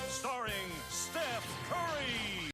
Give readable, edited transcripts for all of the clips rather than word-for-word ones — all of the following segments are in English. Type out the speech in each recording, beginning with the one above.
Starring Steph Curry.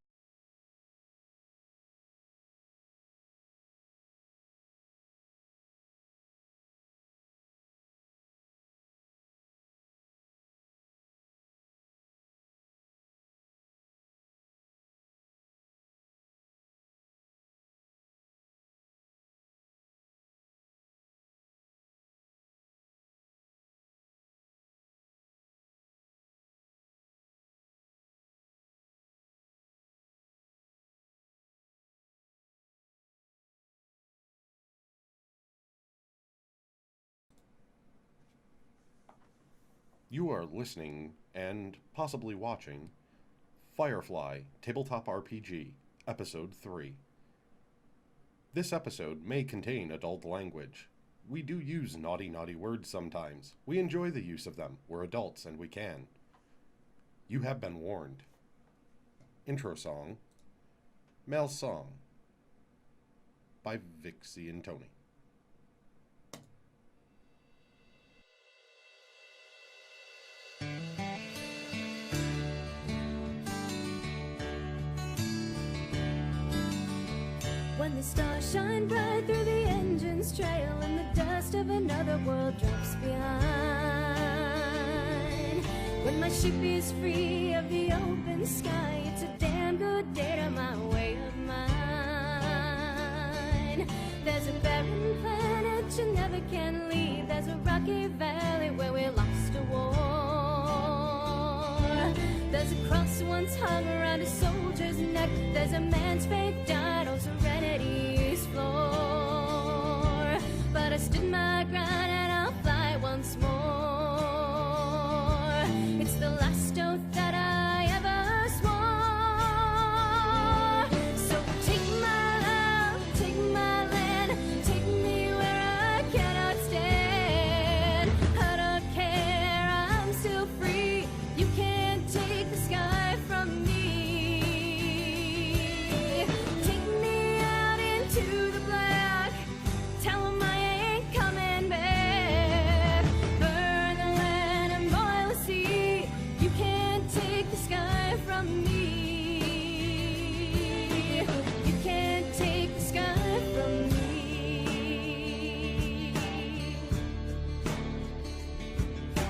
You are listening, and possibly watching, Firefly, Tabletop RPG, Episode 3. This episode may contain adult language. We do use naughty words sometimes. We enjoy the use of them. We're adults and we can. You have been warned. Intro song, Male Song, by Vixie and Tony. When the stars shine bright through the engine's trail and the dust of another world drops behind. When my ship is free of the open sky, it's a damn good day to my way of mine. There's a barren planet you never can leave. There's a rocky valley where we lost a war. There's a cross once hung around a soldier's neck. There's a man's faith died on serenity's floor. But I stood my ground and I'll fly once more. It's the last oath that I ever swore. So take my love, take my land, take me where I cannot stand. I don't care, I'm still free. You can't take the sky from me. Take me out into the black. Tell 'em I ain't coming back. Burn the land and boil the sea. You can't take the sky from me. You can't take the sky from me.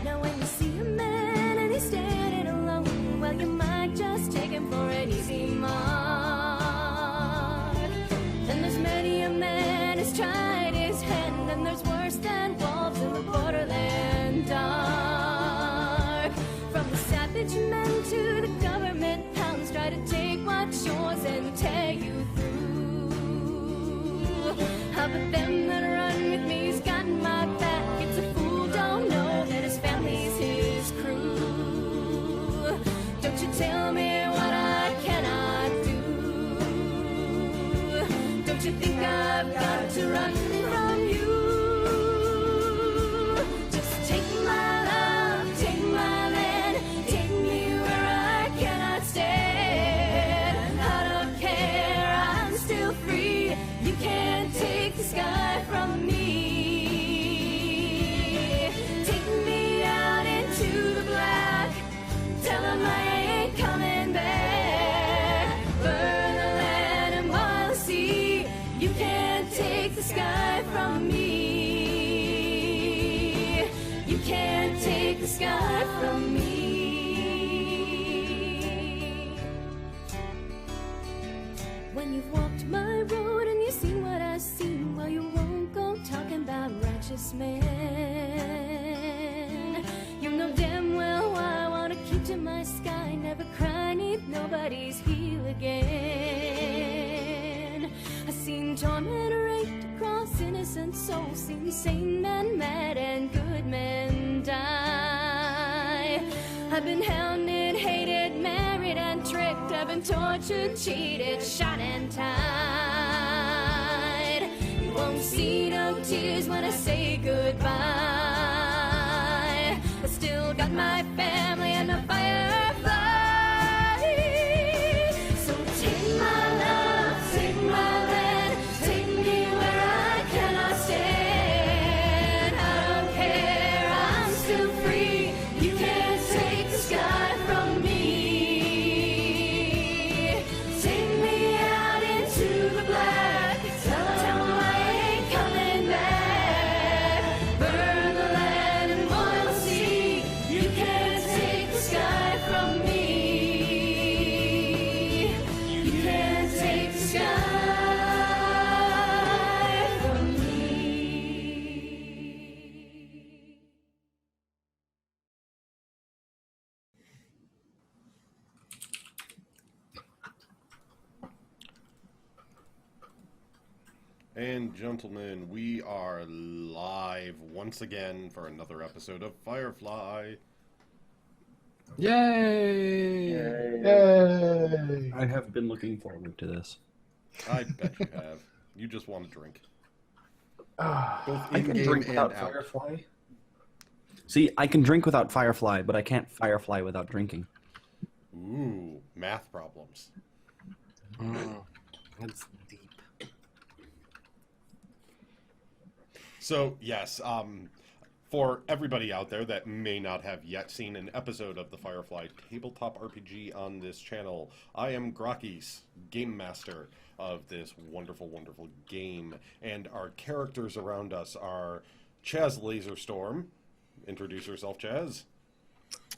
Now when you see a man and he's standing alone, well, you might just take him for an easy mark. And there's many a man who's tried his hand, and there's worse than wolves in the borderland dark. From the savage men to the government pounds, try to take what's yours and tear you through. How but them that run with me's got my back. It's a fool don't know that his family's his crew. Don't you tell me what I cannot do. Don't you think I've got to run from you? Just take my love, take my land, take me where I cannot stand. I don't care, I'm still free. You can't take the sky from me. Take me out into the black. Tell 'em I ain't coming back. Burn the land and boil the sea. You can't take the sky from me. You can't take the sky from me. When you've walked my road and you've seen what I've seen, well, you won't go talking about righteous men. You know damn well why I want to keep to my sky. Never cry neath nobody's heel again. I've seen torment raked across innocent souls, seen sane men mad and good men die. I've been hounded, hated, married and tricked. I've been tortured, cheated, shot and tied. You won't see no tears when I say goodbye. I still got my family and a firefly. So take my love, take my land, take me where I cannot stand. I don't care, I'm still free. You can't and gentlemen, we are live once again for another episode of Firefly. Yay! Yay! I have been looking forward to this. I bet you have. You just want to drink. Both I can in-game drink and without out. Firefly. See, I can drink without Firefly, but I can't Firefly without drinking. Ooh, math problems. That's deep. So, yes, for everybody out there that may not have yet seen an episode of the Firefly Tabletop RPG on this channel, I am Grakees, Game Master of this wonderful, wonderful game. And our characters around us are Chaz Laserstorm. Introduce yourself, Chaz.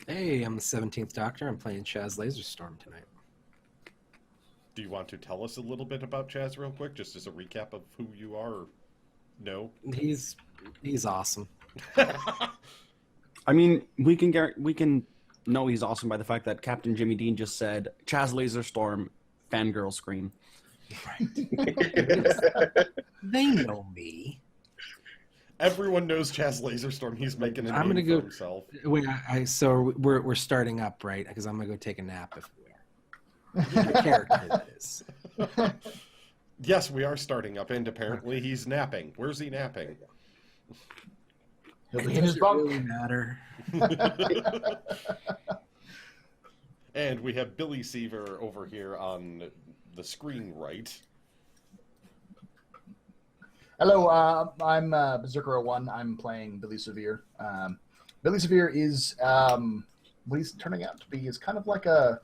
Hey, I'm the 17th Doctor. I'm playing Chaz Laserstorm tonight. Do you want to tell us a little bit about Chaz real quick, just as a recap of who you are? Or no? He's awesome. I mean, we can know he's awesome by the fact that Captain Jimmy Dean just said, Chaz Laserstorm, fangirl scream. They know me. Everyone knows Chaz Laserstorm. He's making a I'm name gonna for go. himself. Wait, so we're starting up, right? Because I'm gonna go take a nap if we are. The character that is. Yes, we are starting up, and apparently he's napping. Where's he napping? He'll And be in his does it bunk. really matter? And we have Billy Seaver over here on the screen right. Hello, I'm Berserker01. I'm playing Billy Severe. Billy Severe is what he's turning out to be is kind of like a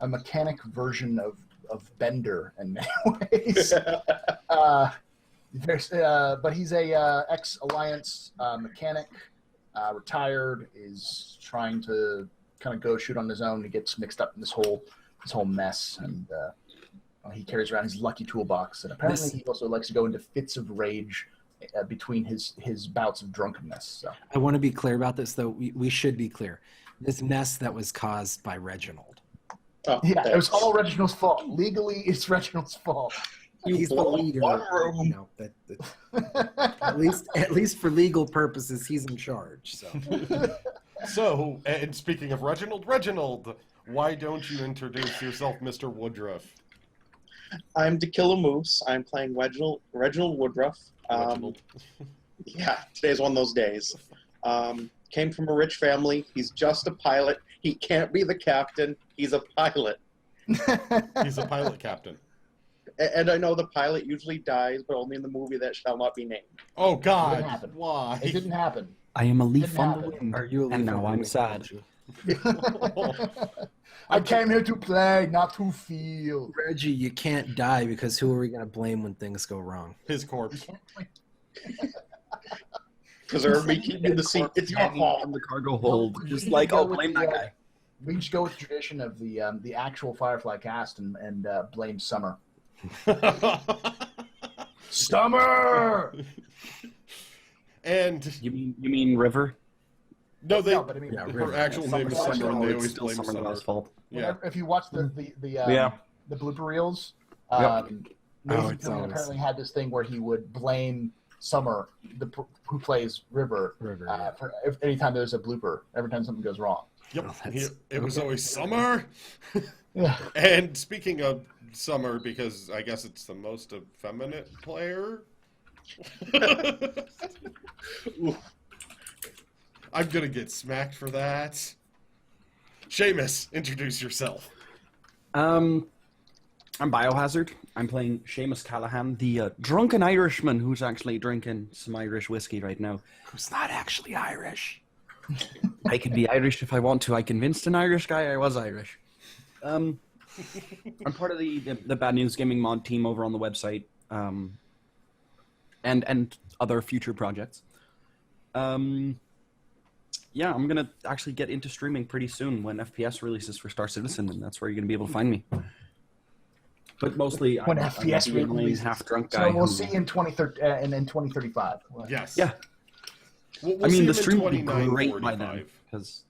mechanic version of Bender in many ways. But he's a ex-Alliance mechanic, retired, is trying to kind of go shoot on his own. He gets mixed up in this whole mess, and he carries around his lucky toolbox. And apparently, he also likes to go into fits of rage between his bouts of drunkenness. So. I want to be clear about this, though. We should be clear. This mess that was caused by Reginald. Oh, yeah, it was all Reginald's fault. Legally, it's Reginald's fault. He's the leader. You know, at least for legal purposes, he's in charge. So, So, and speaking of Reginald, why don't you introduce yourself, Mr. Woodruff? I'm To Kill a Moose. I'm playing Reginald Woodruff. Reginald. Yeah, today's one of those days. Came from a rich family. He's just a pilot. He can't be the captain. He's a pilot. He's a pilot captain. And I know the pilot usually dies, but only in the movie that shall not be named. Oh, It God. didn't happen. Why? It didn't happen. I am a leaf Didn't on the happen. wind, are you a and leaf now on I'm the sad. I came here to play, not to feel. Reggie, you can't die because who are we going to blame when things go wrong? His corpse. Because everybody keep in the seat. It's your Hanging fault. from the cargo hold, We just should like, go oh, with blame the, that guy. We just go with the tradition of the actual Firefly cast and blame Summer. Summer! And You mean River? no, No, but I mean, Yeah, her River. actual name is Summer, and they It's always still blame Summer. Summer's fault. Yeah. if you watch the Yeah. the blooper reels, Yep. Nathan it's Fillion always- apparently had this thing where he would blame Summer, who plays River, River. for anytime there's a blooper, every time something goes wrong. Yep. Oh, that's- It was always Summer. Yeah. And speaking of Summer, because I guess it's the most effeminate player. I'm gonna get smacked for that. Seamus, introduce yourself. I'm Biohazard. I'm playing Seamus Callahan, the drunken Irishman who's actually drinking some Irish whiskey right now. Who's not actually Irish? I can be Irish if I want to. I convinced an Irish guy I was Irish. I'm part of the Bad News Gaming mod team over on the website, and other future projects. Yeah, I'm gonna actually get into streaming pretty soon when FPS releases for Star Citizen, and that's where you're gonna be able to find me. But mostly, When I'm FPS the annoying releases. half-drunk guy. So we'll who- see in 2030 and in 2035. Yes. Yeah. We'll I see mean, him the in stream will be 29, great by then 45. because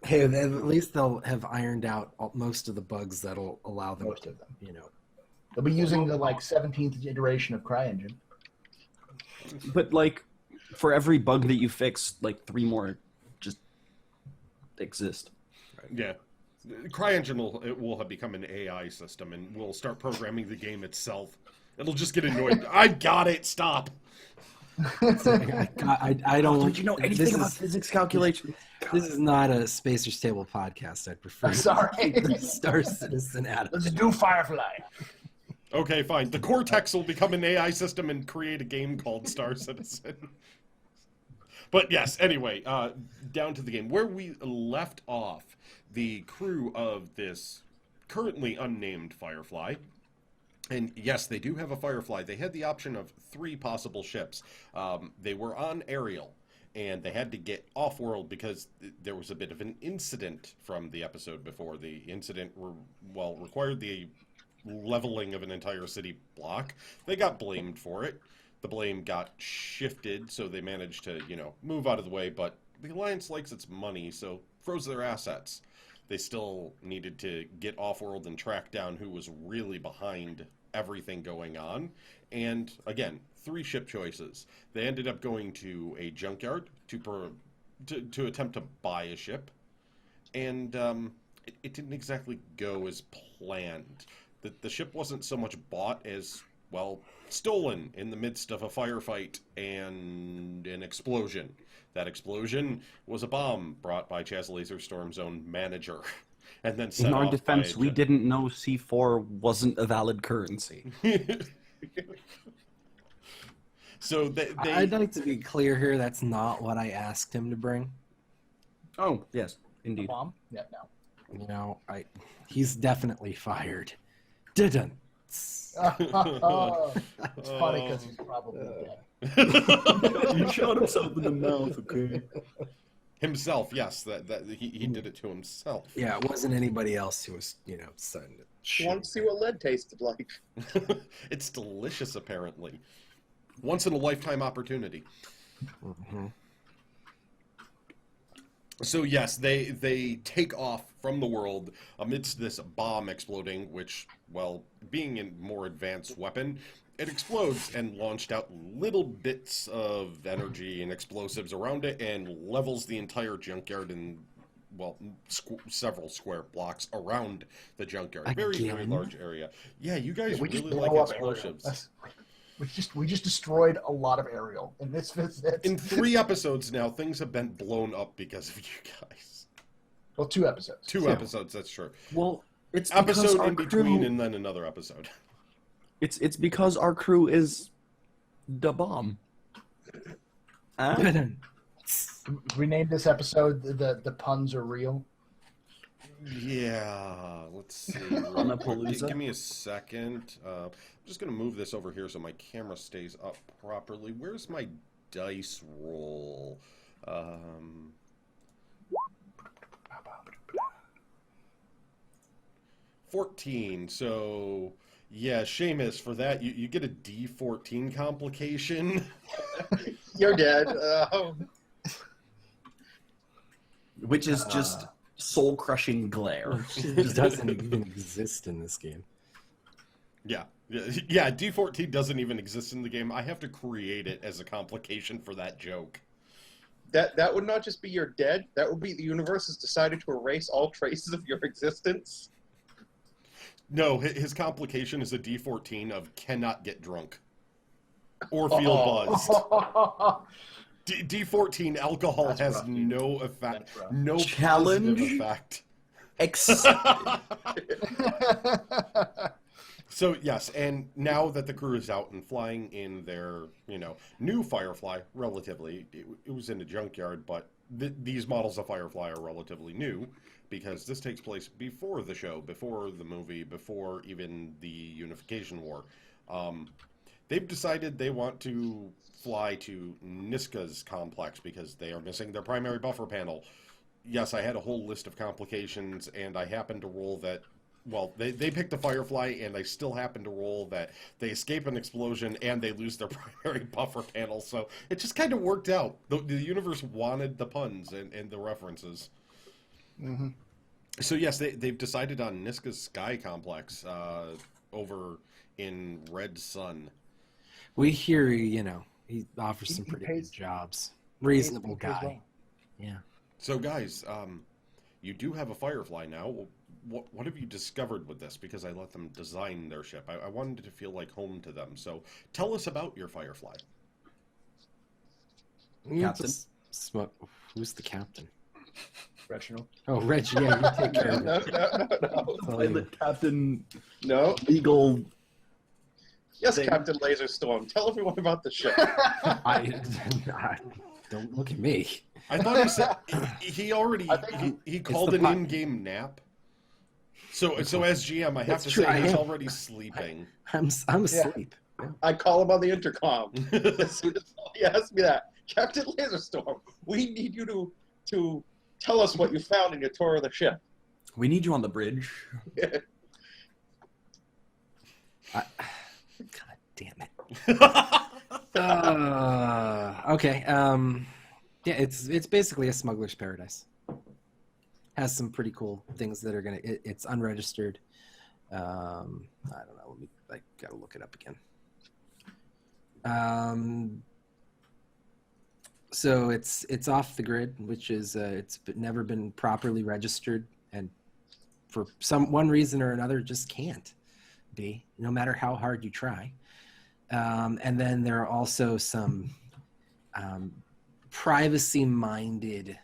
Hey, at least they'll have ironed out most of the bugs that'll allow them Most to, of them. you know. They'll be using the 17th iteration of CryEngine. But, like, for every bug that you fix, like, 3 more just exist. Yeah. CryEngine will have become an AI system, and we'll start programming the game itself. It'll just get annoyed. I got it. Stop. I don't. Don't you know anything about physics calculation? This is not a Spacer's Table podcast. I'd prefer. Sorry. the Star Citizen out of Let's it. do Firefly. Okay, fine. The Cortex will become an AI system and create a game called Star Citizen. But yes, anyway, down to the game. Where we left off, the crew of this currently unnamed Firefly, and yes, they do have a Firefly. They had the option of 3 possible ships. They were on Ariel, and they had to get off-world because there was a bit of an incident from the episode before. The incident required the leveling of an entire city block. They got blamed for it. The blame got shifted, so they managed to, move out of the way, but the Alliance likes its money, so froze their assets. They still needed to get off-world and track down who was really behind everything going on. And, again, 3 ship choices. They ended up going to a junkyard to attempt to buy a ship. And it didn't exactly go as planned. The ship wasn't so much bought as, stolen in the midst of a firefight and an explosion. That explosion was a bomb brought by Chaz Laserstorm's own manager, and then set In our off defense, by we didn't know C4 wasn't a valid currency. So I'd like to be clear here. That's not what I asked him to bring. Oh, yes, indeed. Bomb? Yeah, no. He's definitely fired. Didn't. It's funny because he's probably dead. He shot himself in the mouth, okay? himself, yes, that he did it to himself. Yeah, it wasn't anybody else who was, starting to I shoot. want to see what lead tasted like. It's delicious, apparently. Once in a lifetime opportunity. Mm-hmm. So yes, they take off from the world amidst this bomb exploding, which, being a more advanced weapon, it explodes and launched out little bits of energy and explosives around it and levels the entire junkyard in, several square blocks around the junkyard. Very, very large area. Yeah, you guys we just really blow like up explosives. We just destroyed a lot of Ariel in this visit. In 3 episodes now, things have been blown up because of you guys. Well, 2 episodes. 2 episodes, that's true. Well, it's because Episode our in between crew, and then another episode. It's because our crew is the bomb. We named this episode the puns are real. Yeah, let's see. Runapalooza? Give me a second. I'm just going to move this over here so my camera stays up properly. Where's my dice roll? 14. So, yeah, Seamus, for that, you get a D14 complication. You're dead. Which is just soul-crushing glare. It doesn't even exist in this game. Yeah, D14 doesn't even exist in the game. I have to create it as a complication for that joke. That would not just be you're dead. That would be the universe has decided to erase all traces of your existence. No, his complication is a D14 of cannot get drunk or feel buzzed. D14 alcohol That's has rough, dude. no effect, That's rough. no Challenge? positive effect. So yes, and now that the crew is out and flying in their, new Firefly, relatively, it was in a junkyard, but these models of Firefly are relatively new because this takes place before the show, before the movie, before even the Unification War. They've decided they want to fly to Niska's complex because they are missing their primary buffer panel. Yes, I had a whole list of complications, and I happened to roll that. They picked the Firefly, and I still happen to roll that they escape an explosion and they lose their primary buffer panel. So it just kind of worked out. The universe wanted the puns and the references. Mm-hmm. So yes, they've decided on Niska's Sky Complex over in Red Sun. We hear, He offers some He pretty pays- good jobs. He Reasonable pays guy. well. Yeah. So, guys, you do have a Firefly now. What have you discovered with this? Because I let them design their ship. I wanted it to feel like home to them. So, tell us about your Firefly. Captain. Who's the captain? Reginald. Oh, Reggie. Yeah, you take care of No, it. no. Pilot Captain No. Legal. Yes, Thing. Captain Laserstorm. Tell everyone about the ship. Don't look at me. I thought he said he already I think he called the an pi- in-game nap. So as GM, I have That's to true, say I he's am. already sleeping. I'm asleep. I call him on the intercom. As soon as he asks me that, Captain Laserstorm, we need you to tell us what you found in your tour of the ship. We need you on the bridge. God damn it. Okay. Yeah, it's basically a smuggler's paradise. Has some pretty cool things that are it's unregistered. I don't know. I gotta look it up again. So it's off the grid, which is never been properly registered, and for one reason or another, just can't be, no matter how hard you try. And then there are also some privacy-minded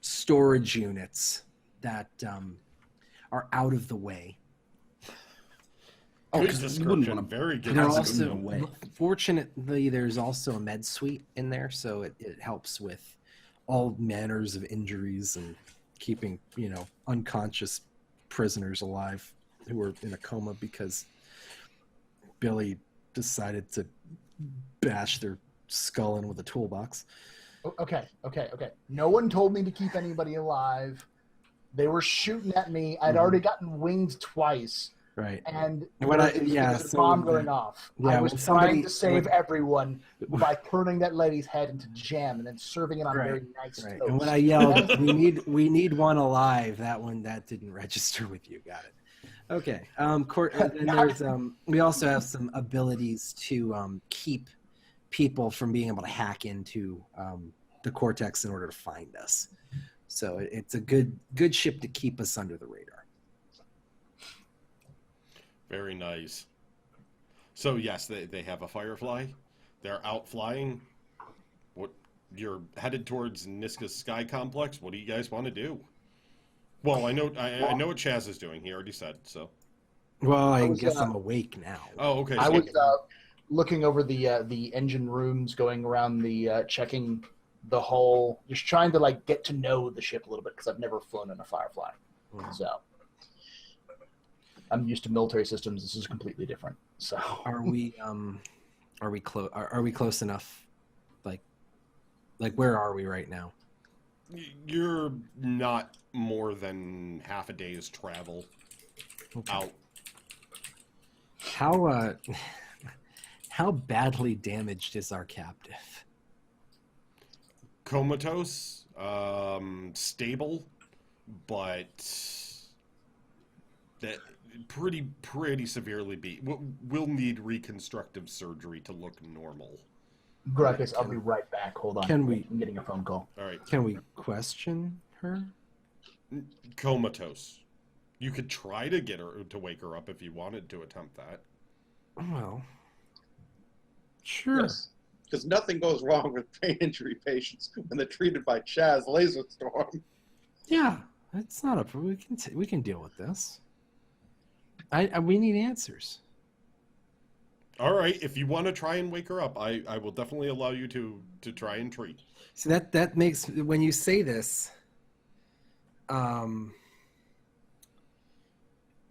storage units that are out of the way. Good 'cause you wouldn't description. wanna- Very good. And there are Hazard in also, a way. fortunately, there's also a med suite in there, so it helps with all manners of injuries and keeping, unconscious prisoners alive who are in a coma because Billy decided to bash their skull in with a toolbox. Okay. No one told me to keep anybody alive. They were shooting at me. I'd already gotten winged twice. Right. And When there was a bomb going off. I was trying to save everyone by turning that lady's head into jam and then serving it on Right, very nice Right. toast. And when I yelled, we need one alive, that didn't register with you. Got it. Okay. And there's we also have some abilities to keep people from being able to hack into the Cortex in order to find us. So it's a good ship to keep us under the radar. Very nice. So yes, they have a Firefly. They're out flying. You're headed towards Niska's Sky Complex. What do you guys want to do? Well, I know what Chaz is doing. He already said so. Well, I was, guess I'm awake now. Oh, okay. I so- was looking over the engine rooms, going around the checking the hull, just trying to get to know the ship a little bit because I've never flown in a Firefly. So I'm used to military systems. This is completely different. So Are we close? Are we close enough? Like where are we right now? You're not more than half a day's travel out. How badly damaged is our captive? Comatose, stable, but that pretty severely beat. We'll need reconstructive surgery to look normal. Grakees, I'll be right back. Hold on. Can we- I'm getting a phone call. All right, Can we question her? comatose. You could try to get her to wake her up if you wanted to attempt that. Well, sure. Because nothing goes wrong with brain injury patients when they're treated by Chaz Laserstorm. Yeah, it's not a. We can deal with this. We need answers. All right, if you want to try and wake her up, I will definitely allow you to try and treat. So that makes, when you say this,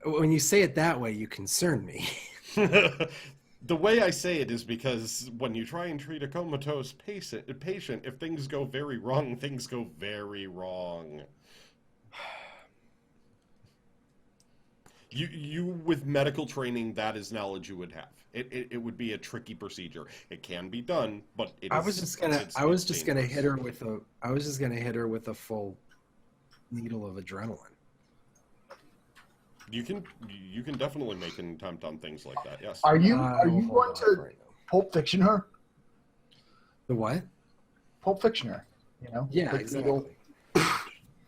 when you say it that way, you concern me. The way I say it is because when you try and treat a comatose patient, if things go very wrong, things go very wrong. You with medical training, that is knowledge you would have. It would be a tricky procedure. It can be done, but I was just gonna hit her with a full needle of adrenaline. You can definitely make an attempt on things like that. Yes. Are you hold going on to right now. Pulp Fiction her? The what? Pulp Fiction her, Yeah, Like exactly.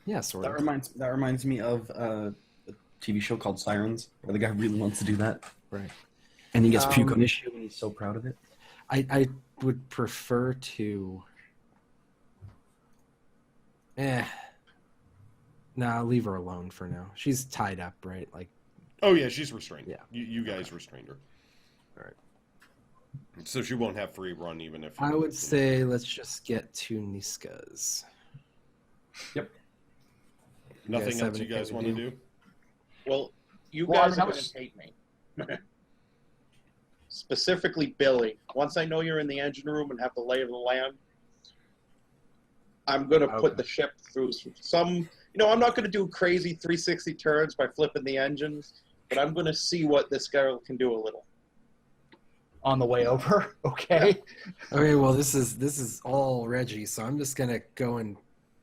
Yeah, sort That of. reminds me of a TV show called Sirens, where the guy really wants to do that, Right. and he gets puke on his shoe, and he's so proud of it. I would prefer to. Nah, leave her alone for now. She's tied up, right? Like, Oh yeah, she's restrained. Yeah. You guys restrained her. all right. So she won't have free run even if. I would say let's just get to Niska's. Nothing guys have else you guys anything want to to do? Well, you Well, I guys mean, are I going was- to hate me. Specifically, Billy. Once I know you're in the engine room and have the lay of the land, I'm going to put Okay. the ship through some. I'm not going to do crazy 360 turns by flipping the engines, but I'm going to see what this girl can do a little. on the way over. Okay. Okay, well this is all Reggie, so I'm just gonna go and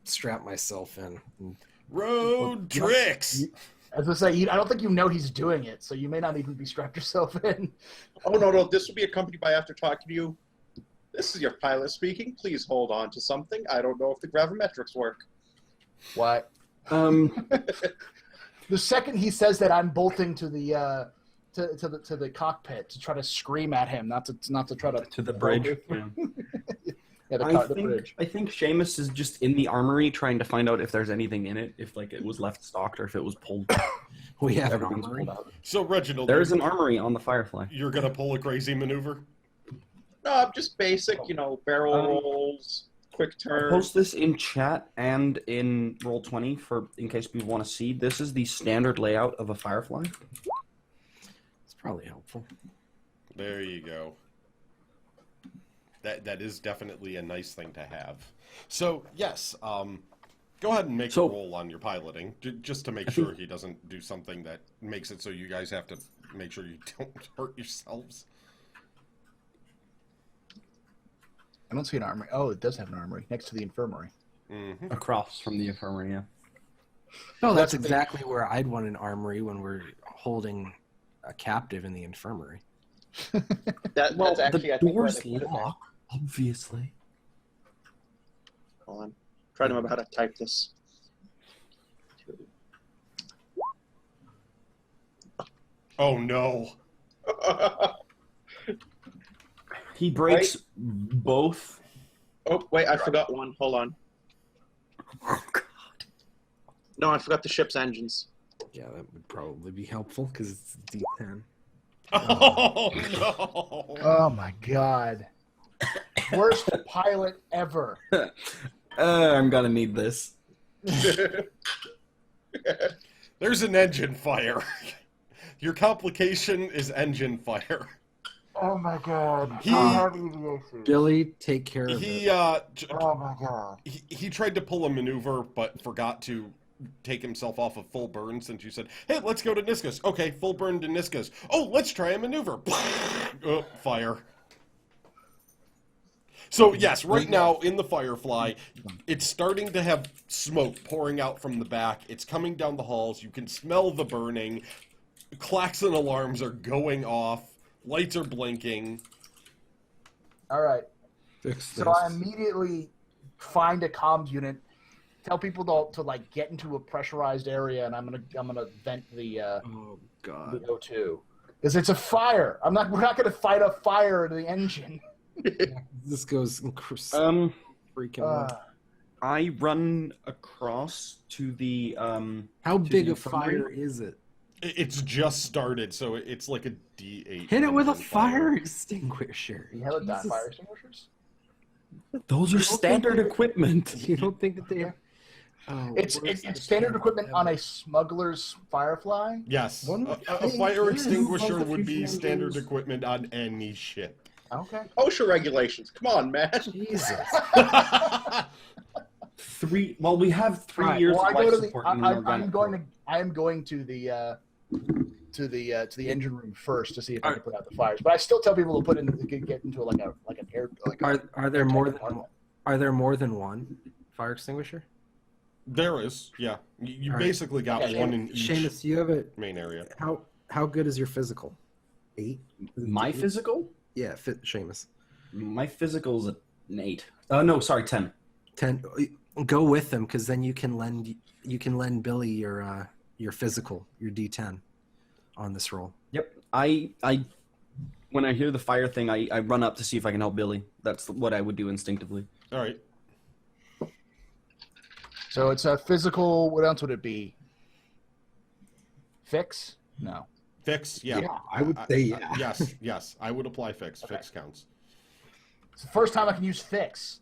strap myself in. Road tricks. As I say, I don't think you know he's doing it, so you may not even be strapped yourself in. Oh, no. This will be accompanied by after talking to you. This is your pilot speaking. Please hold on to something. I don't know if the gravimetrics work. What? Um, The second he says that, I'm bolting to the to the cockpit to try to scream at him, not to try to to the bridge. Yeah. Yeah, the bridge. I think Seamus is just in the armory trying to find out if there's anything in it, if like it was left stocked or if it was pulled. We have an Everything's armory. pulled out. So Reginald, There is an armory on the Firefly. you're gonna pull a crazy maneuver. No, just basic, barrel rolls, quick I'll turns. post this in chat and in Roll20 in case people want to see. This is the standard layout of a Firefly. It's probably helpful. There you go. That is definitely a nice thing to have. So yes, go ahead and make a roll on your piloting, just to make sure he doesn't do something that makes it so you guys have to make sure you don't hurt yourselves. I don't see an armory. Oh, it does have an armory next to the infirmary. Mm-hmm. Across from the infirmary, yeah. No, that's That's the thing. exactly where I'd want an armory when we're holding a captive in the infirmary. That's actually, I think, where door's they put it there. locked, obviously. Hold on. Try to remember how to type this. Oh no! He breaks both. Oh, wait, I forgot one. Hold on. Oh, God. No, I forgot the ship's engines. Yeah, that would probably be helpful because it's D10. Oh no! Oh my god. Worst pilot ever. I'm gonna need this. There's an engine fire. Your complication is engine fire. Oh my god. He- I have EVA suit. Billy, take care of He it. Oh my god. he tried to pull a maneuver, but forgot to take himself off of full burn since you said, hey, let's go to Niska's. Okay, full burn to Niska's. Oh, let's try a maneuver. Oh, fire. So, yes, right now in the Firefly, it's starting to have smoke pouring out from the back. It's coming down the halls. You can smell the burning. Klaxon alarms are going off. Lights are blinking. All right. Fix So this. I immediately find a comms unit, tell people to like get into a pressurized area, and I'm gonna vent the Oh God. O2 because it's a fire. We're not gonna fight a fire in the engine. This goes freaking. I run across to the How big the a fire is it? It's just started, so it's like a D8. Hit it with a engine fire extinguisher. You have a Jesus. fire extinguishers? Those are standard equipment. You don't think that they are? Oh, It's worst standard camp equipment ever. on a smuggler's Firefly. Yes, One a thing fire is, extinguisher both would be efficient standard engines- equipment on any ship. Okay. OSHA regulations. Come on, man. Jesus. We have 3 Alright, years well, of life support in the organic core. I am going to the engine room first to see if I can put out the fires. But I still tell people to put in get into like an air. Are there more than one fire extinguisher? There is, yeah. You All right. basically got Okay, one in each Seamus, you have it. main area. How good is your physical? 8. My physical? Yeah, Seamus. My physical is an 8. No, sorry, 10. 10. Go with them because then you can lend Billy your physical, your D10, on this roll. Yep. I when I hear the fire thing, I run up to see if I can help Billy. That's what I would do instinctively. All right. So it's a physical. What else would it be? Fix? No. Fix, yeah. I would say yeah. Yes. I would apply fix. Okay. Fix counts. It's the first time I can use fix.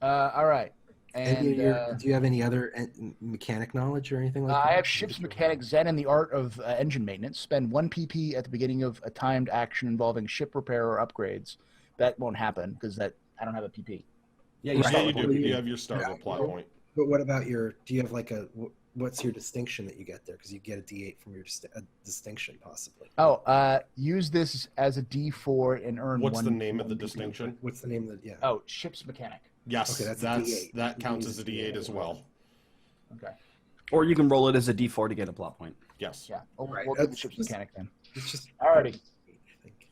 All right. And do you have any other mechanic knowledge or anything like that? I have ship's mechanic Zen and the art of engine maintenance. Spend 1 PP at the beginning of a timed action involving ship repair or upgrades. That won't happen because I don't have a PP. Yeah, you Yeah, start you with do. one. You have your starter plot point. But what about do you have like what's your distinction that you get there? Because you get a D8 from your distinction possibly. Oh, use this as a D4 and earn What's one. the name of the one PP. distinction? What's the name of the, yeah. Oh, ship's mechanic. Yes, Okay, that's a D8. that You counts use as a a D8 D8 as well. Okay. Or you can roll it as a D4 to get a plot point. Yes. Yeah. We'll Right, do the that's ship's just- mechanic then. It's just Alrighty. I think.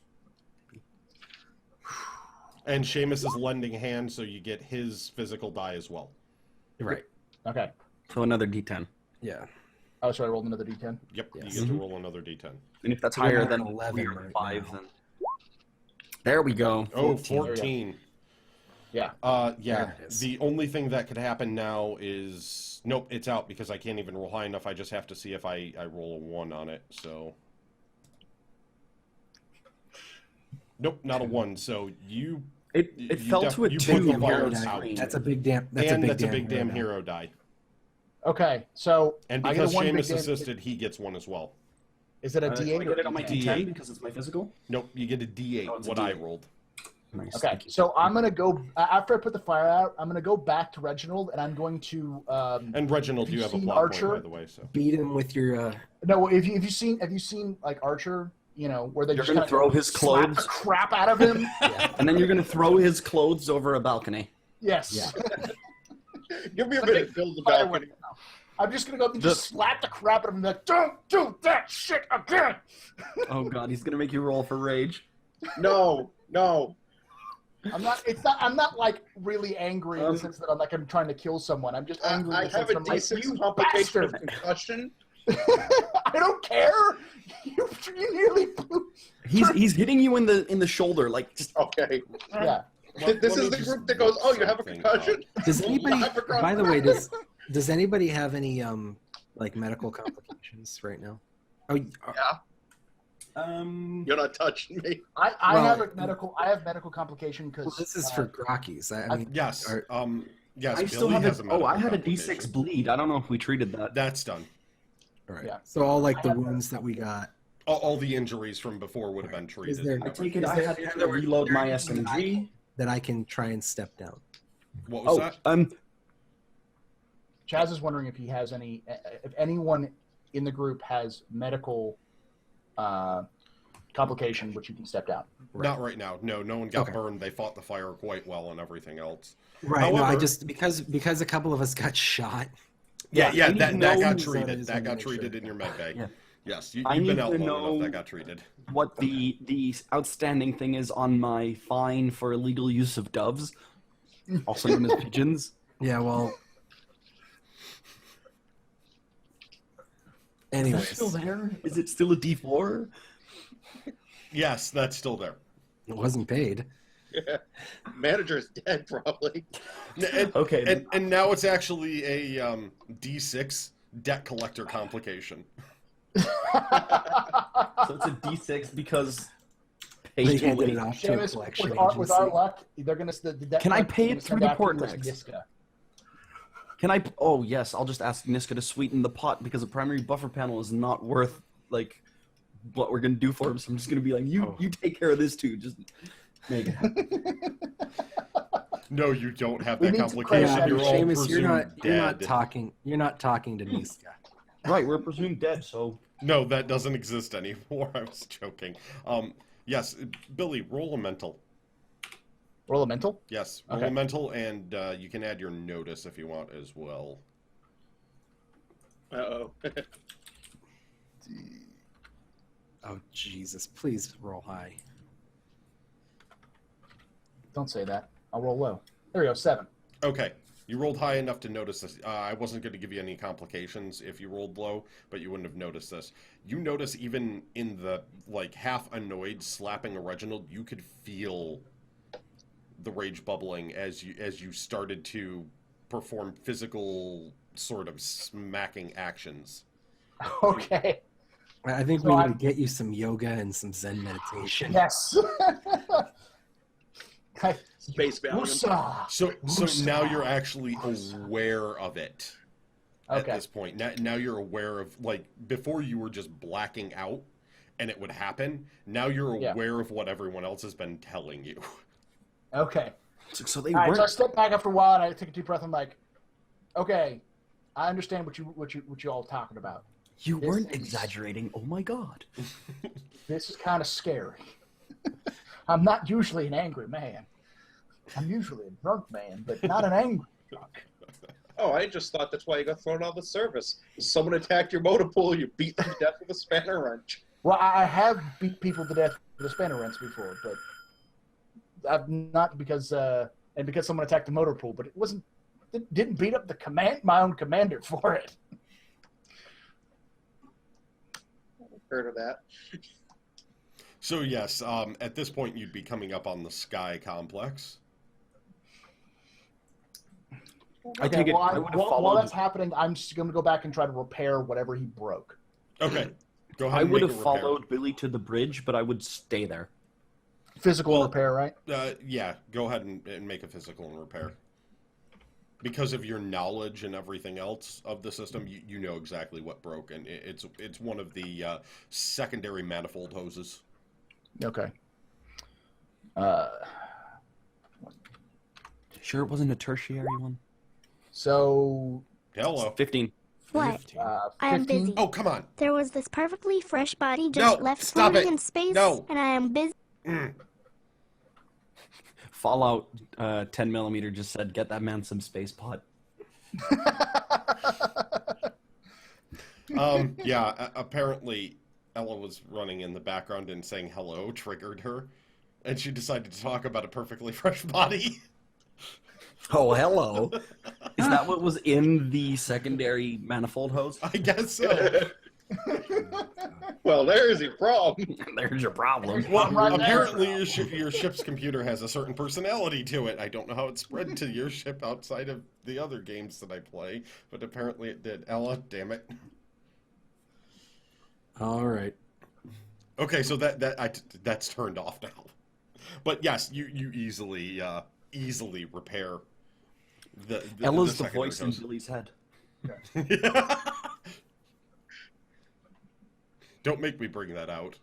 And Seamus is lending hand, so you get his physical die as well. Right. Okay. So another D10. Yeah. Oh, so I rolled another D10. Yep, Yes. you get to roll another D10. And if that's So you're higher at than 11 11 right 5, now. then there we go. Oh, 14. 14. Yeah. Yeah. There it is. The only thing that could happen now is nope, it's out because I can't even roll high enough. I just have to see if I roll a 1 on it. So nope, not a 1. So you It fell to a you 2 put the on fire the out. screen. That's a big damn. That's and a big that's damn a big damn now. hero die. Okay. So And I get a because one big Seamus damn- assisted, he gets 1 as well. Is it a Do I D8 get it on my D10? D10 because it's my physical? Nope, you get a D8. Oh, it's a what I D8. rolled. Nice. Okay, thank you. so I'm gonna go after I put the fire out. I'm gonna go back to Reginald, and I'm going to. And Reginald, Have you you have a seen plot Archer? point, by the way. So Beat him with your. No, have you seen like Archer? You know where they You're just gonna kinda throw his slap the clothes, crap out of him. and then you're gonna throw his clothes over a balcony. Yes. Yeah. Give me a Okay, minute, build the fire balcony. weapon now. I'm just gonna go up and just slap the crap out of him. Like, don't do that shit again. Oh god, he's gonna make you roll for rage. No. I'm not like really angry in the sense that I'm trying to kill someone. I'm just angry. I in the have sense a that I'm like, D6 you complication of bastard. concussion. I don't care. You nearly blew. He's hitting you in the shoulder, like just Okay. Yeah. This let me is the just group that goes, oh, you have a something concussion? Does anybody? I forgot. By the way, does anybody have any like medical complications right now? Oh, You're not touching me. I Well- have medical complication because well, this is for Grakees. I mean, yes, are- yes. I still Billy have has a. a Oh, medical I had a complication. D6 bleed. I don't know if we treated that. That's done. all right. Yeah. So all like I the have- wounds that we got. All the injuries from before would have been Is treated. there I take it is I there- had is to there- reload my is there anything SMG. that I can try and step down? What was Oh, that? Chaz is wondering if he has if anyone in the group has medical complication which you can step down. Not right now. No one got Okay. burned. They fought the fire quite well and everything else. Right. no, I However- just because a couple of us got shot. Yeah, I need that to got know- treated. is That got make sure. treated in your med bay. Yeah. Yes, I you've been need out to long know- enough. That got treated. What the outstanding thing is on my fine for illegal use of doves, also known as pigeons. Yeah. Well. Is Anyways, that still there? Is it still a D4? Yes, that's still there. it wasn't paid. Yeah. Manager's dead, probably. And, Okay. and now it's actually a D6 debt collector complication. So it's a D6 because They pay too handed late. it off to a Seamus, collection with our agency. luck, they're gonna the debt Can I collector's pay gonna it send through the after Miss Portex? Niska. Can I? Oh yes, I'll just ask Niska to sweeten the pot because a primary buffer panel is not worth like what we're gonna do for him. So I'm just gonna be like, you take care of this too. Just make it happen. No, you don't have We that need to complication. crash You're all Seamus, presumed you're not dead. talking. You're not talking to Niska. Right, we're presumed dead. So No, that doesn't exist anymore. I was joking. Yes, Billy, roll a mental. Roll a mental? Yes, roll Okay. a mental, and you can add your notice if you want as well. Uh-oh. Oh, Jesus. Please roll high. Don't say that. I'll roll low. There we go, 7. Okay, you rolled high enough to notice this. I wasn't going to give you any complications if you rolled low, but you wouldn't have noticed this. You notice even in the, like, half annoyed slapping of Reginald, you could feel the rage bubbling as you started to perform physical sort of smacking actions. Okay. I think So we need I'm- to get you some yoga and some Zen meditation. Yes. Space Valium. Woosah! So now you're actually aware of it at Okay. this point. Now you're aware of, like, before you were just blacking out and it would happen. Now you're Yeah. aware of what everyone else has been telling you. Okay. So they All right, weren't. so I step back after a while and I take a deep breath. I'm like, okay, I understand what you all talking about. You This weren't is- exaggerating. Oh my god. This is kind of scary. I'm not usually an angry man. I'm usually a drunk man, but not an angry drunk. Oh, I just thought that's why you got thrown out of the service. Someone attacked your motor pool, you beat them to death with a spanner wrench. Well, I have beat people to death with a spanner wrench before, but I've not because someone attacked the motor pool. But it didn't beat up my own commander for it. Heard of that. So yes, at this point you'd be coming up on the Sky Complex. I take it. Well, I would have while followed. that's happening, I'm just going to go back and try to repair whatever he broke. Okay, go ahead. I and would make have a repair. followed Billy to the bridge, but I would stay there. Physical repair, right? Yeah, go ahead and make a physical and repair. Because of your knowledge and everything else of the system, you know exactly what broke, and it's one of the secondary manifold hoses. Okay. Sure, it wasn't a tertiary one. So, Hello. 15. What? 15. I am 15? busy. Oh, come on. There was this perfectly fresh body just No, left stop floating it. in space, No. and I am busy. Fallout 10mm just said, get that man some space pot. Yeah, apparently Ella was running in the background and saying hello triggered her, and she decided to talk about a perfectly fresh body. Oh, hello. Is that what was in the secondary manifold hose? I guess so. Well, there's your problem. There's your problem. Well, Right there. apparently your ship's computer has a certain personality to it. I don't know how it spread to your ship outside of the other games that I play, but apparently it did. Ella, damn it. All right. Okay, so that's turned off now. But yes, you easily repair the Ella's the secondary voice in hose. Billy's head. Don't make me bring that out.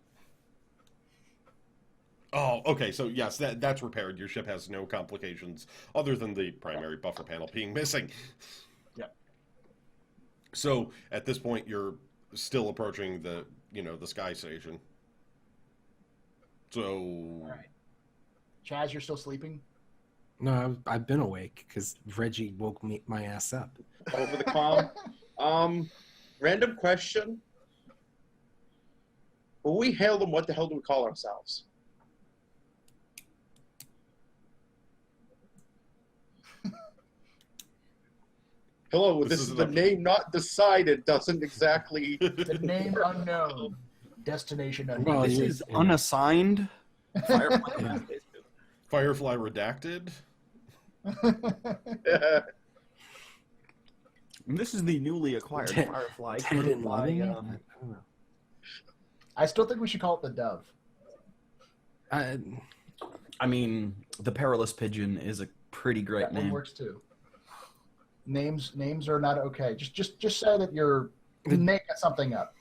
Oh, okay. So yes, that's repaired. Your ship has no complications other than the primary buffer panel being missing. Yeah. So at this point, you're still approaching the Sky Station. So All right. Chaz, you're still sleeping? No, I've been awake because Reggie woke my ass up. Over the comm. Random question. When we hail them, what the hell do we call ourselves? Hello, this is the name not decided, doesn't exactly... The name unknown. Destination unknown. Well, This you- is unassigned. Firefly. Firefly redacted. This is the newly acquired Dead- Firefly. Dead and created by, loving? I don't know. I still think we should call it the Dove. I mean, the Perilous Pigeon is a pretty great That one name. works too. Names are not okay. Just say that you're making something up.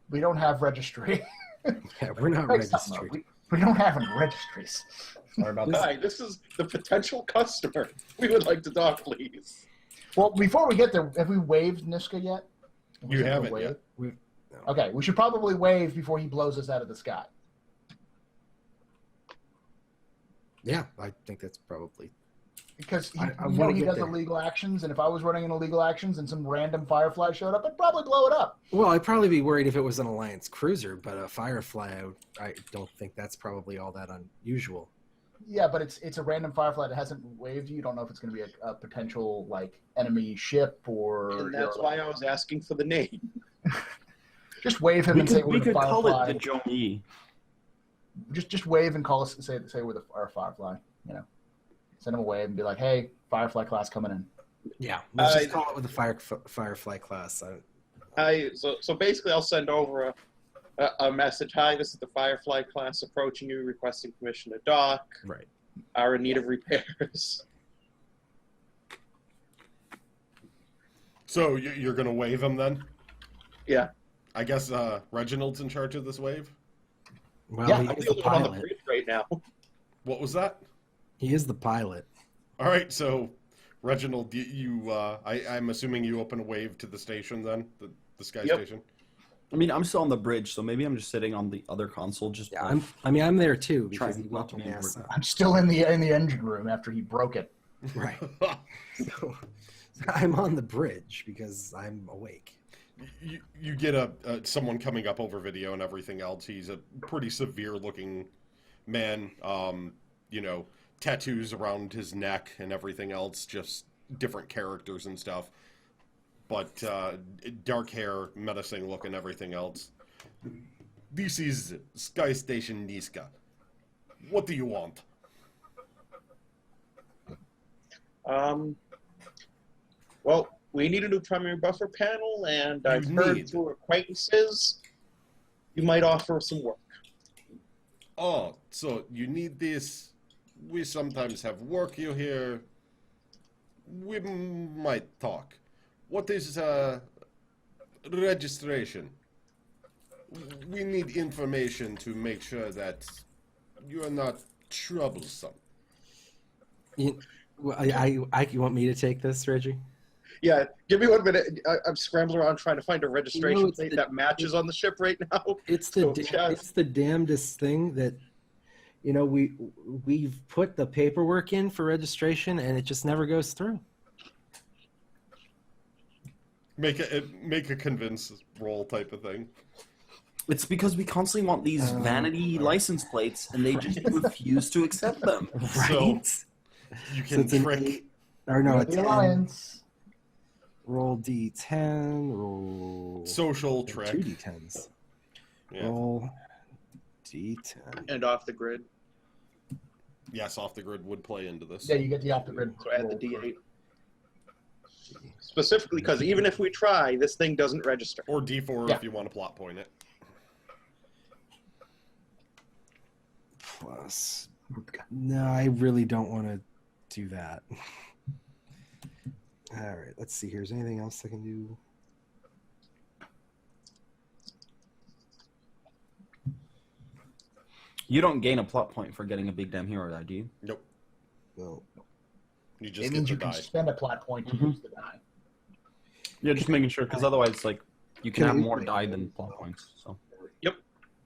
We don't have registry. Yeah, we're not Make something up. registered. We don't have any registries. Sorry about that. Hi, this is the potential customer. We would like to talk, please. Well, before we get there, have we waved Niska yet? You Was it a haven't wave? yet. Okay, we should probably wave before he blows us out of the sky. Yeah, I think that's probably. Because he wanna get does there. illegal actions, and if I was running an illegal actions and some random Firefly showed up, I'd probably blow it up. Well, I'd probably be worried if it was an Alliance cruiser, but a Firefly, I don't think that's probably all that unusual. Yeah, but it's a random Firefly that hasn't waved you. You don't know if it's going to be a potential like enemy ship or. And that's why I was asking for the name. Just wave him We and say could, we're we the could call Firefly. it the Jomi. Just wave and call us. Say we're our Firefly. You know, send him a wave and be like, "Hey, Firefly class coming in." Yeah, let's just call it with the Firefly class. So basically, I'll send over a message. Hi, this is the Firefly class approaching you, requesting permission to dock. Right. Are in need of repairs. So you're going to wave him then? Yeah. I guess Reginald's in charge of this wave? Well, Yeah, he I'm is the the only one on the pilot. bridge right now. What was that? He is the pilot. All right, so Reginald, I'm assuming you open a wave to the station then, the sky Yep. station. I mean, I'm still on the bridge, so maybe I'm just sitting on the other console. Just Yeah, I'm there too because Trying he not to woke be my ass rude. up. I'm still in the engine room after he broke it. Right. So I'm on the bridge because I'm awake. You get someone coming up over video and everything else. He's a pretty severe looking man. Tattoos around his neck and everything else, just different characters and stuff. But dark hair, menacing look and everything else. This is Sky Station Niska. What do you want? Well, we need a new primary buffer panel, and I've heard through acquaintances you might offer some work. Oh, so you need this. We sometimes have work you here. We might talk. What is registration? We need information to make sure that you are not troublesome. You want me to take this, Reggie? Yeah, give me 1 minute. I'm scrambling around trying to find a registration it's date the- that matches on the ship right now. It's So, it's the damnedest thing that we've put the paperwork in for registration and it just never goes through. Make a convince roll type of thing. It's because we constantly want these vanity license plates, and they just refuse to accept them. So Right? you So can it's an trick. 8 or no, it's The Alliance. roll D10, roll Social two trick. D10s. Yeah. Roll D10. And off the grid. Yes, off the grid would play into this. Yeah, you get the off the grid. So add the D8. Specifically because even if we try, this thing doesn't register. Or D4 Yeah. if you want to plot point it. Plus. No, I really don't want to do that. All right, let's see here. Is there anything else I can do? You don't gain a plot point for getting a big damn hero die, do you? Nope. No. You just It get means the you can die. spend a plot point to use the die. Yeah, just making sure, because otherwise, like, you can have Can we- more die than plot points. So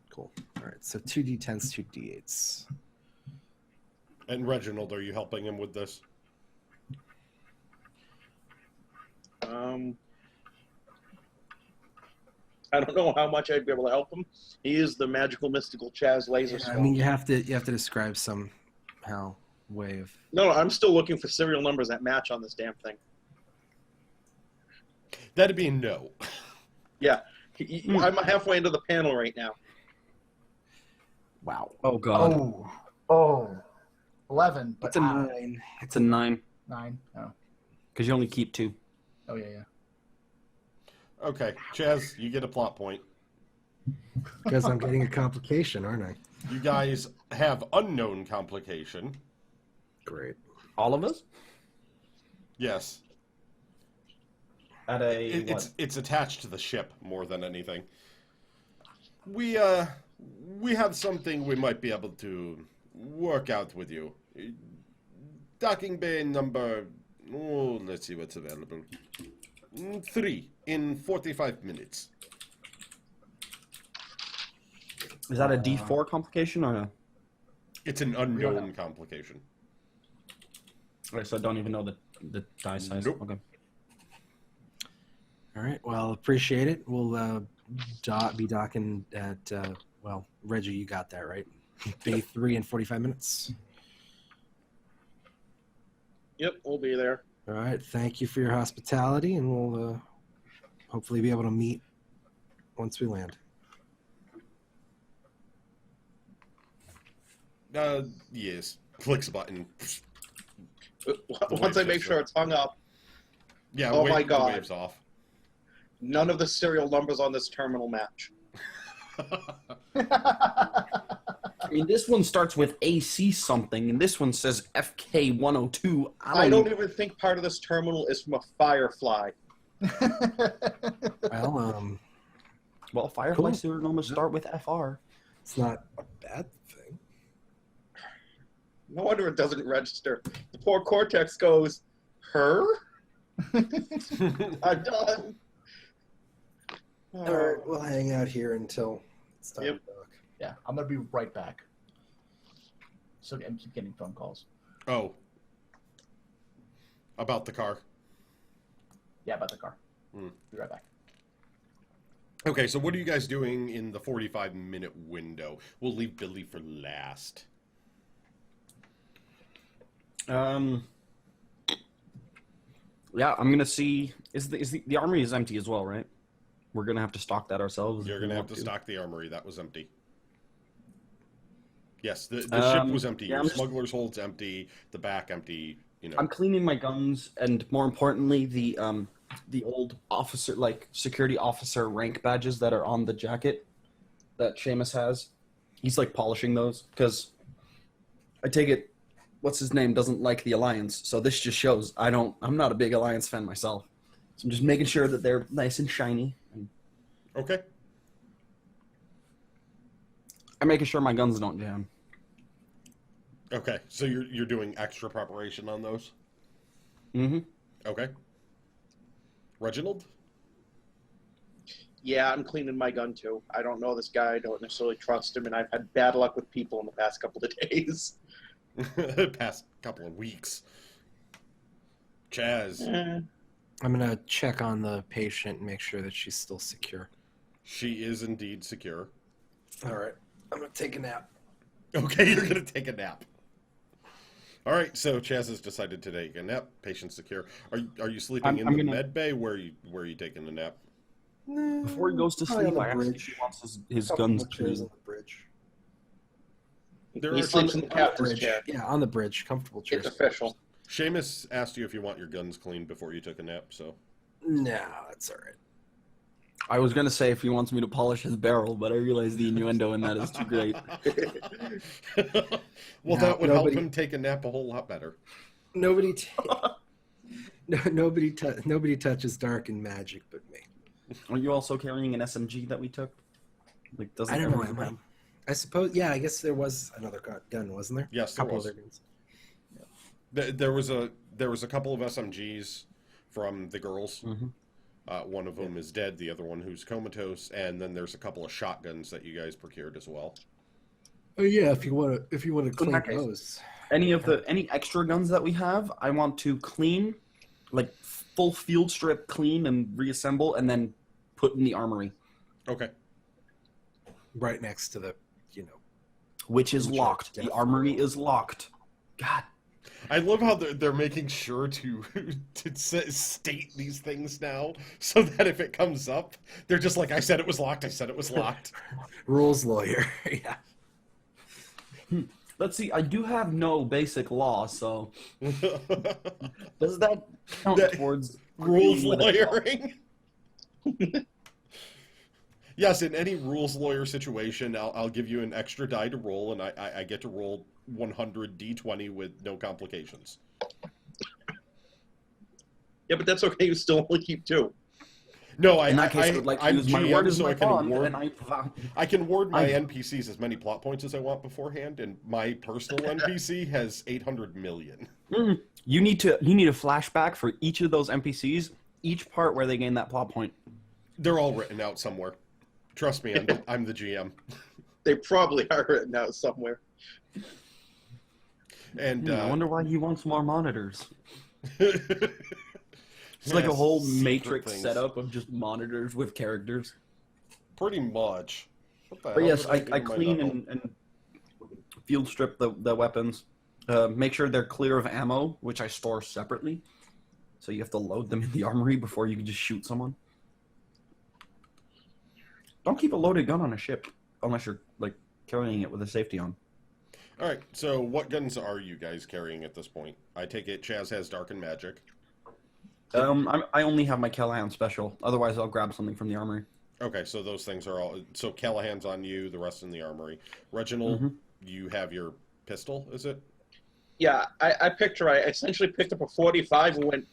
Cool. All right, so 2 D10s, 2 D8s. And Reginald, are you helping him with this? I don't know how much I'd be able to help him. He is the magical, mystical Chaz laser. I mean, you have to describe somehow way of. No, I'm still looking for serial numbers that match on this damn thing. That'd be a no. Yeah, I'm halfway into the panel right now. Wow. oh god, Oh, 11. But It's a 9. it's a 9 9. Oh, because you only keep 2. yeah. Okay, Chaz, you get a plot point. Because I'm getting a complication, aren't I? You guys have unknown complication. Great. All of us Yes. at a It's attached to the ship more than anything. We have something we might be able to work out with you. Docking bay number, let's see what's available. 3 in 45 minutes. Is that a D4 complication or a? It's an unknown complication. Right, so I don't even know the die size. Nope. Okay. All right. Well, appreciate it. We'll be docking at Reggie, you got that right. Bay 3 in 45 minutes. Yep, we'll be there. All right. Thank you for your hospitality, and we'll hopefully be able to meet once we land. Yes. Clicks a button. Once I make sure it's hung up, Yeah. Oh my God. Waves off. none of the serial numbers on this terminal match. I mean, this one starts with AC something, and this one says FK102. I don't even think part of this terminal is from a Firefly. Well, Firefly cool. serial numbers start with FR. It's not a bad thing. No wonder it doesn't register. The poor Cortex goes, her? I'm done. All right, we'll hang out here until it's time Yep. to dock. Yeah, I'm gonna be right back. So I'm keep getting phone calls. Oh. About the car. Yeah, about the car. Hmm. Be right back. Okay, so what are you guys doing in the 45-minute window? We'll leave Billy for last. Yeah, I'm gonna see. The armory is empty as well, right? We're gonna have to stock that ourselves. You're if we going to have want to stock the armory. That was empty. Yes, the ship was empty. yeah, Your I'm just- smuggler's hold's empty. The back empty. You know. I'm cleaning my guns, and more importantly, the old officer, like security officer rank badges that are on the jacket that Seamus has. He's like polishing those because I take it, what's his name doesn't like the Alliance, so this just shows I'm not a big Alliance fan myself. So I'm just making sure that they're nice and shiny. And Okay. I'm making sure my guns don't jam. Okay, so you're doing extra preparation on those? Mm-hmm. Okay. Reginald? Yeah, I'm cleaning my gun too. I don't know this guy. I don't necessarily trust him, and I've had bad luck with people in the past couple of days. Past couple of weeks. Chaz. I'm going to check on the patient and make sure that she's still secure. She is indeed secure. All right. I'm going to take a nap. Okay, you're going to take a nap. All right, so Chaz has decided to take a nap. Patient secure. Are you sleeping I'm in the gonna- med bay? Where are you taking a nap? Before he goes to Probably on sleep, the I asked if bridge. he wants his Couple guns more chairs clean. on the bridge. There He are sleeps in the captain's Bridge. chair. Yeah, on the bridge. Comfortable chairs. It's official. Seamus asked you if you want your guns cleaned before you took a nap, so. No, that's all right. I was gonna say if he wants me to polish his barrel, but I realized the innuendo in that is too great. Well, No, that would help nobody- him take a nap a whole lot better. Nobody touches dark and magic but me. Are you also carrying an SMG that we took? Like, doesn't I don't know. everyone- I suppose. Yeah, I guess there was another gun, wasn't there? Yes, there couple was. other guns. There was a couple of SMGs from the girls. Mhm. One of them is dead. The other one who's comatose, and then there's a couple of shotguns that you guys procured as well. Oh yeah, if you want to clean that case- those. Any extra guns that we have, I want to clean, like full field strip clean and reassemble, and then put in the armory, Okay. Right next to the, which is Which are locked. The definitely armory is locked. God, I love how they're making sure to state these things now, so that if it comes up, they're just like, I said it was locked. I said it was locked. rules lawyer. Yeah. let's see. I do have no basic law, so does that count That- towards Rules agreeing with it? lawyering. Yes, in any rules lawyer situation, I'll give you an extra die to roll, and I get to roll 100 d20 with no complications. Yeah, but that's okay. You still only keep 2. No, In that case, I would like to I'm use my GM, word as so my I can bond, award. and I can ward my I- NPCs as many plot points as I want beforehand, and my personal NPC has 800 million. You need a flashback for each of those NPCs, each part where they gain that plot point. They're all written out somewhere. Trust me, I'm the GM. They probably are written out somewhere. And I wonder why he wants more monitors. It's like a whole Matrix setup of just monitors with characters. Pretty much. What the But hell yes, did I do to my clean knuckle? and field strip the weapons. Make sure they're clear of ammo, which I store separately. So you have to load them in the armory before you can just shoot someone. Don't keep a loaded gun on a ship unless you're like carrying it with a safety on. All right, so what guns are you guys carrying at this point? I take it Chaz has Dark and Magic. I only have my Callahan special. Otherwise, I'll grab something from the armory. Okay, so those things are all... So Callahan's on you, the rest in the armory. Reginald, you have your pistol, is it? Yeah, I essentially picked up a 45 and went,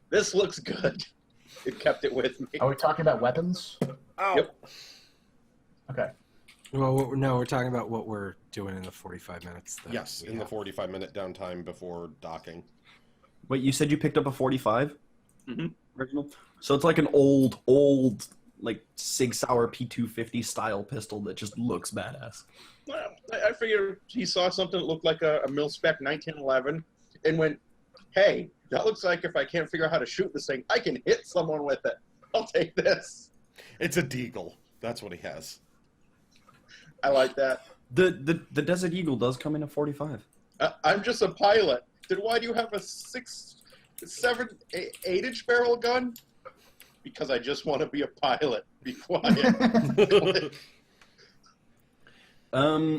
this looks good. It kept it with me. Are we talking about weapons? Oh. Yep. Okay. Well, no, we're talking about what we're doing in the 45 minutes. Yes, in the 45-minute downtime before docking. Wait, you said you picked up a 45? Mm-hmm. Reginald? So it's like an old, like Sig Sauer P250 style pistol that just looks badass. Well, I figured he saw something that looked like a mil-spec 1911 and went, hey, that looks like if I can't figure out how to shoot this thing, I can hit someone with it. I'll take this. It's a Deagle. That's what he has. I like that. The Desert Eagle does come in a 45. I'm just a pilot. Then why do you have a 8-inch barrel gun? Because I just want to be a pilot. Be quiet.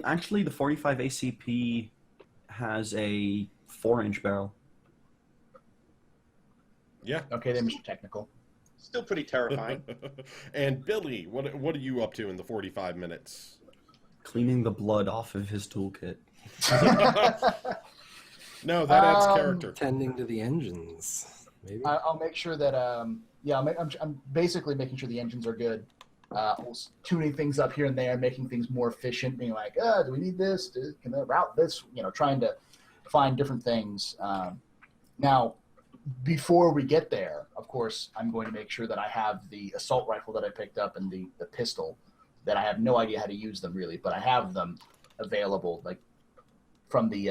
Actually, the 45 ACP has a 4-inch barrel. Yeah. Okay, then Mr. Technical. Still pretty terrifying. And Billy, what are you up to in the 45 minutes? Cleaning the blood off of his toolkit. No, that adds character. Tending to the engines. Maybe. I'll make sure that I'm basically making sure the engines are good. Tuning things up here and there, making things more efficient. Being like, do we need this? Can I route this? Trying to find different things. Now, before we get there, of course, I'm going to make sure that I have the assault rifle that I picked up and the pistol. That I have no idea how to use them really, but I have them available, like from the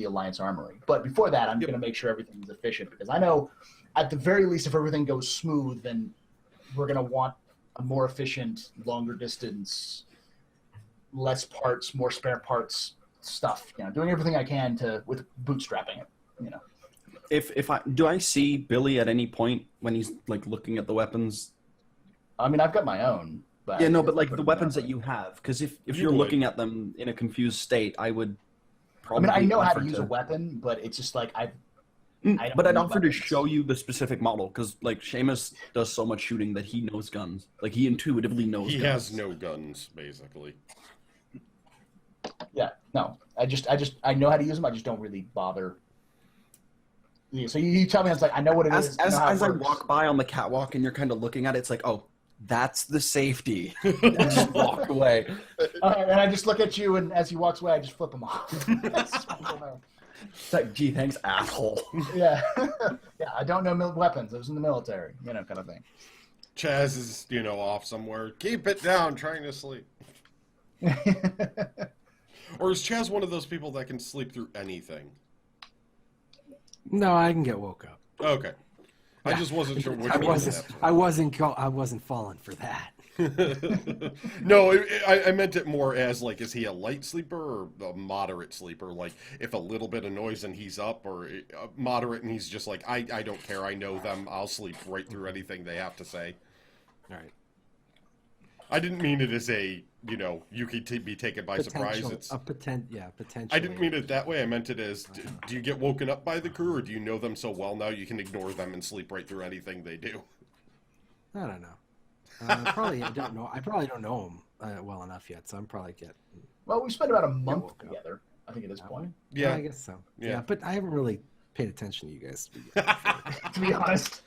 Alliance Armory. But before that, I'm going to make sure everything is efficient because I know, at the very least, if everything goes smooth, then we're going to want a more efficient, longer distance, less parts, more spare parts stuff. Doing everything I can with bootstrapping it. If I see Billy at any point when he's like looking at the weapons? I mean, I've got my own. But yeah, no, but like the weapons that you have, because if you're would. looking at them in a confused state, I would probably. I know how to offer use a weapon, but it's just like But I'd offer to show you the specific model, because like Seamus does so much shooting that he knows guns. Like he intuitively knows. He guns. has no guns, basically. Yeah, no, I know how to use them. I just don't really bother. Yeah, so you tell me, it's like I know what it is. As I works. walk by on the catwalk and you're kind of looking at it, it's like, oh, that's the safety. And just walk away. And I just look at you, and as he walks away, I just flip him off. It's like, gee, thanks, asshole. Yeah, yeah. I don't know weapons. I was in the military, kind of thing. Chaz is, off somewhere. Keep it down, trying to sleep. Or is Chaz one of those people that can sleep through anything? No, I can get woke up. Okay. I just wasn't sure which I one wasn't falling for that. No, I meant it more as, like, is he a light sleeper or a moderate sleeper? Like, if a little bit of noise and he's up, or moderate and he's just like, I don't care, I know them, I'll sleep right through anything they have to say. All right. I didn't mean it as a, you could be taken by surprise. It's potentially. I didn't mean it that way. I meant it as, do you get woken up by the crew, or do you know them so well now you can ignore them and sleep right through anything they do? I don't know. Probably I don't know. I probably don't know them well enough yet, so I'm probably Well, we spent about a month together, I think, at this point. Yeah. I guess so. Yeah. But I haven't really paid attention to you guys. To be honest,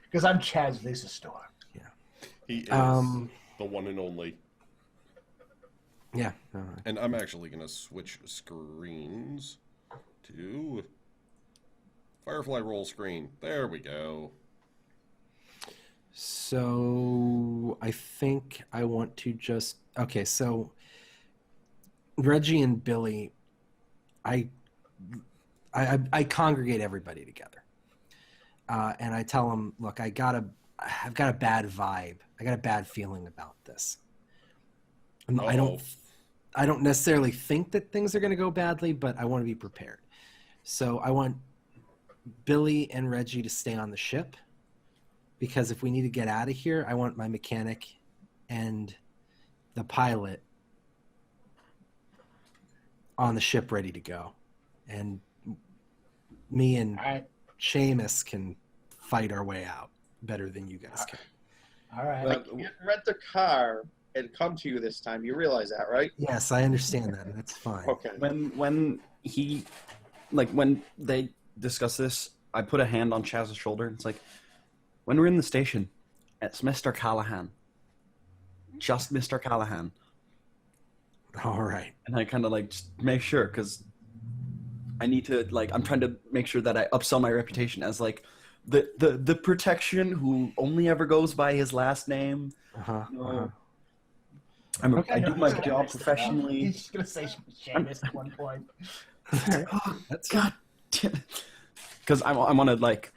because I'm Chaz Visastorm. Yeah. He is the one and only. Yeah. All right. And I'm actually going to switch screens to Firefly roll screen. There we go. So I think I want to just... Okay, so Reggie and Billy, I I congregate everybody together, and I tell them, look, I've got a bad vibe. I got a bad feeling about this. And I don't necessarily think that things are going to go badly, but I want to be prepared. So I want Billy and Reggie to stay on the ship, because if we need to get out of here, I want my mechanic and the pilot on the ship ready to go. And me and Seamus can fight our way out better than you guys can. All right. Like, you rent a car and come to you this time. You realize that, right? Yes, I understand that. That's fine. Okay. When they discuss this, I put a hand on Chaz's shoulder, and it's like, when we're in the station, it's Mr. Callahan. Just Mr. Callahan. All right. And I kind of like just make sure, because I need to, like, I'm trying to make sure that I upsell my reputation as like the protection who only ever goes by his last name. I do my job professionally. He's just gonna say Seamus at one point. That's God, because I want to like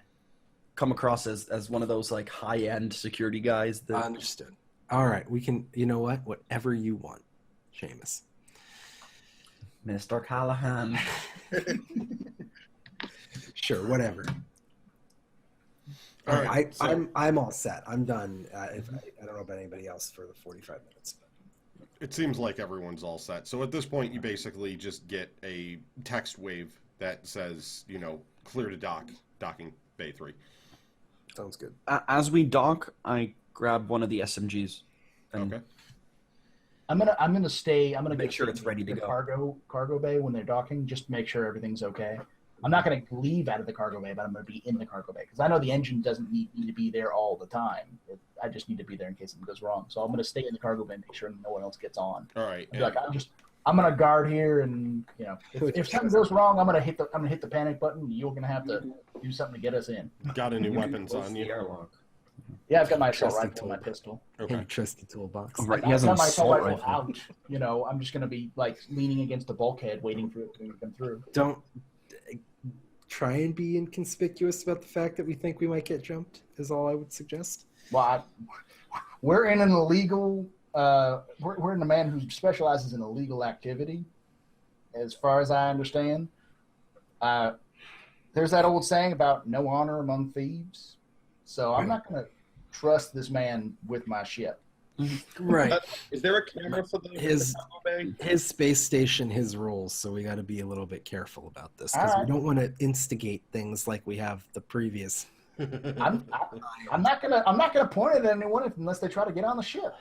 come across as one of those like high end security guys. That understood. All right, we can. You know what? Whatever you want, Seamus. Mr. Callahan. Sure, whatever. All All right, right, so- I'm all set. I'm done. If I don't know about anybody else for the 45 minutes. It seems like everyone's all set. So at this point, you basically just get a text wave that says, clear to docking bay 3. Sounds good. As we dock, I grab one of the SMGs. And Okay. I'm gonna stay. I'm gonna Make get sure to it's ready to the go. cargo bay when they're docking, just to make sure everything's okay. I'm not gonna leave out of the cargo bay, but I'm gonna be in the cargo bay because I know the engine doesn't need to be there all the time. I just need to be there in case something goes wrong. So I'm gonna stay in the cargo bay and make sure no one else gets on. All right. I'll be like, I'm gonna guard here, and if something goes wrong, I'm gonna hit the panic button. You're gonna have to do something to get us in. Got any weapons close on the you? airlock. Yeah, I've got my assault Trusty rifle and my tool. pistol. Okay. Your trusty toolbox. Oh, right, he I've has an got my assault assault rifle rifle. out. I'm just gonna be like leaning against the bulkhead, waiting for it to come through. Don't try and be inconspicuous about the fact that we think we might get jumped. Is all I would suggest. Well, we're in an illegal. We're in a man who specializes in illegal activity, as far as I understand. There's that old saying about no honor among thieves. So I'm not going to trust this man with my ship. Right. Is there a camera for the cargo bay? His space station, his rules. So we got to be a little bit careful about this because we don't want to instigate things like we have the previous. I'm not gonna point it at anyone unless they try to get on the ship.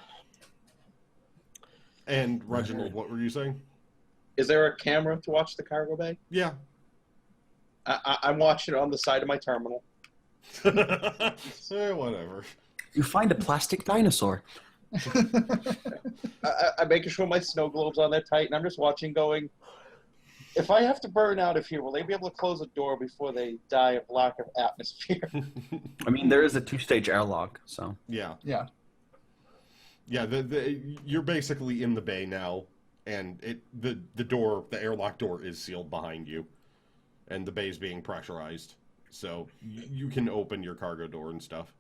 And Reginald, what were you saying? Is there a camera to watch the cargo bay? Yeah. I'm watching it on the side of my terminal. Whatever. You find a plastic dinosaur. I'm making sure my snow globes on there tight, and I'm just watching going, if I have to burn out of here, will they be able to close the door before they die of lack of atmosphere? I mean, there is a 2-stage airlock, so. Yeah. Yeah. Yeah, you're basically in the bay now, and the airlock door is sealed behind you, and the bay's being pressurized, so you can open your cargo door and stuff.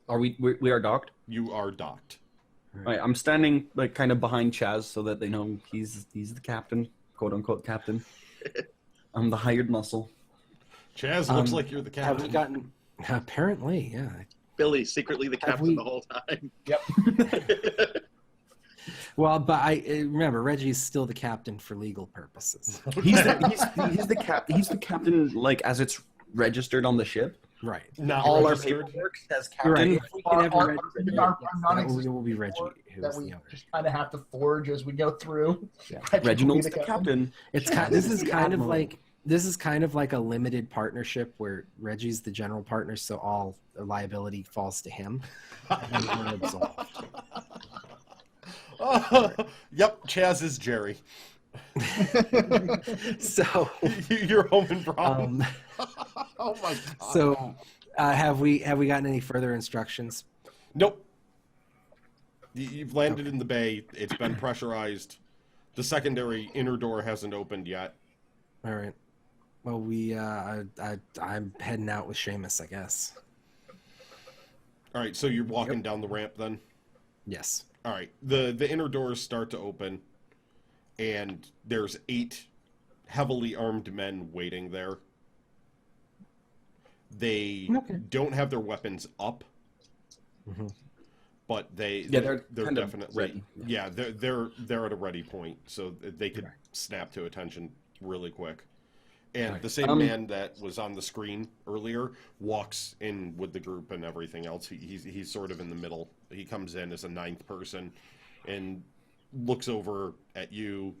Are we are docked? You are docked. Right, I'm standing like kind of behind Chaz so that they know he's the captain, quote unquote captain. I'm the hired muscle. Chaz, looks like you're the Have captain. we gotten? Apparently, yeah. Billy, secretly the captain we- the whole time. Yep. Well, but I remember Reggie's still the captain for legal purposes. He's the captain like as it's registered on the ship. Right. Not All registered. our paperwork says captain. Right. If we can ever Our Reggie, non-existent that will be Reggie report who's that the we owner. just kind of have to forge as we go through. Yeah. Reginald's the captain. It's this is kind of like a limited partnership where Reggie's the general partner, so all the liability falls to him. And we're absolved. Yep, Chaz is Jerry. So You're home and wrong. Oh my god. so have we gotten any further instructions? Nope. You've landed in the bay. It's been pressurized. The secondary inner door hasn't opened yet. All right. Well, I'm heading out with Seamus, I guess. All right, so you're walking down the ramp then? Yes. All right, the inner doors start to open, and there's 8 heavily armed men waiting there. They don't have their weapons up, but they're kind of definitely ready. Yeah, they're at a ready point, so they could snap to attention really quick. And the same man that was on the screen earlier walks in with the group and everything else. He's sort of in the middle. He comes in as a 9th person and looks over at you,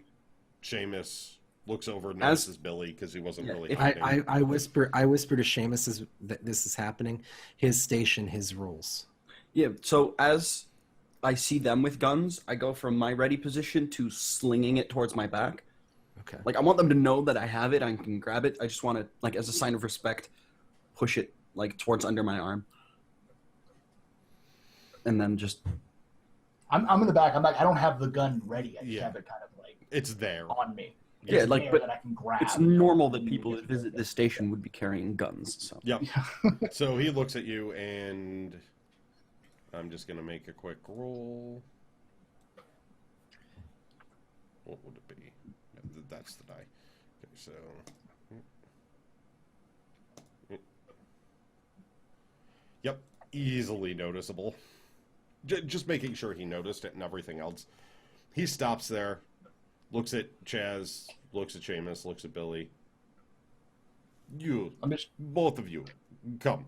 Seamus, looks over and notices Billy because he wasn't really hiding. I whisper to Seamus that this is happening. His station, his rules. Yeah, so as I see them with guns, I go from my ready position to slinging it towards my back. Okay. Like, I want them to know that I have it, I can grab it. I just want to, like, as a sign of respect, push it, like, towards under my arm. And then just... I'm in the back. I'm like, I don't have the gun ready. I just have it kind of, like... It's there. On me. Yeah, like, but that I can grab. it's normal that people that visit this station would be carrying guns, so... Yep. So he looks at you, and I'm just going to make a quick roll. What would it be? That's the die. Okay, so... Yep, easily noticeable. Just making sure he noticed it and everything else. He stops there, looks at Chaz, looks at Seamus, looks at Billy. Both of you, come.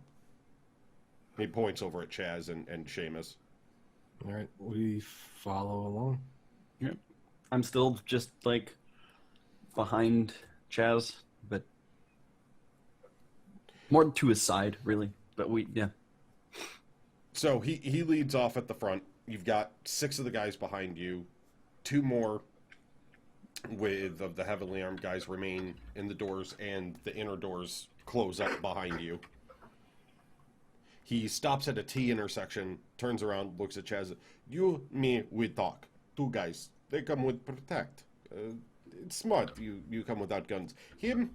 He points over at Chaz and Seamus. All right, we follow along. Yep. I'm still just, like, behind Chaz, but more to his side, really. But yeah. So he leads off at the front. You've got 6 of the guys behind you. 2 more of the heavily armed guys remain in the doors, and the inner doors close up behind you. He stops at a T intersection, turns around, looks at Chaz. You, me, we talk. 2 guys. They come with protect. It's smart you come without guns. Him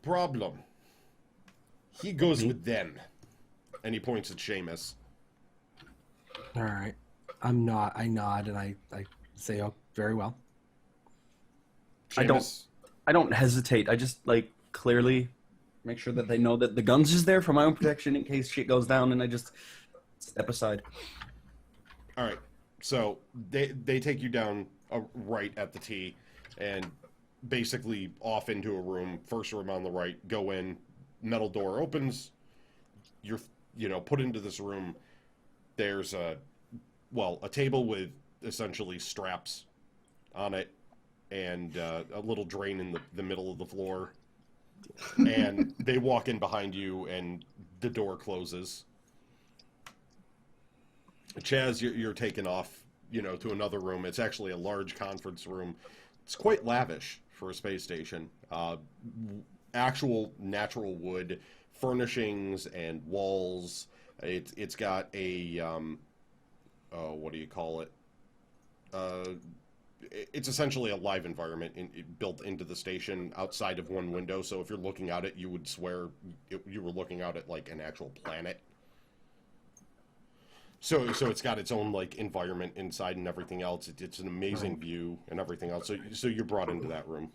problem. He goes with them. And he points at Seamus. All right. I nod and I say, oh, very well. Seamus, I don't hesitate. I just, like, clearly make sure that they know that the guns is there for my own protection in case shit goes down, and I just step aside. All right. So they take you down right at the T and basically off into a room. First room on the right. Go in. Metal door opens. You're put into this room. There's a table with essentially straps on it and a little drain in the middle of the floor. And they walk in behind you and the door closes. Chaz, you're taken off, to another room. It's actually a large conference room. It's quite lavish for a space station. Actual natural wood furnishings and walls. It's got a what do you call it? It's essentially a live environment built into the station outside of one window. So if you're looking out it, you would swear you were looking out at like an actual planet. So it's got its own like environment inside and everything else. It's an amazing view and everything else. So you're brought into that room.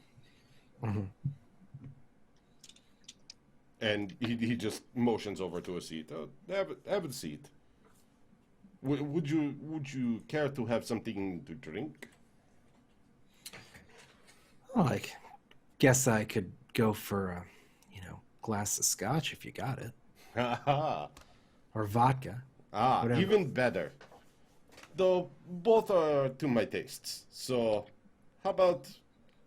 Mm-hmm. And he just motions over to a seat. Have a seat. Would you care to have something to drink? Oh, I guess I could go for a glass of scotch if you got it. Or vodka. Whatever. Even better. Though both are to my tastes. So how about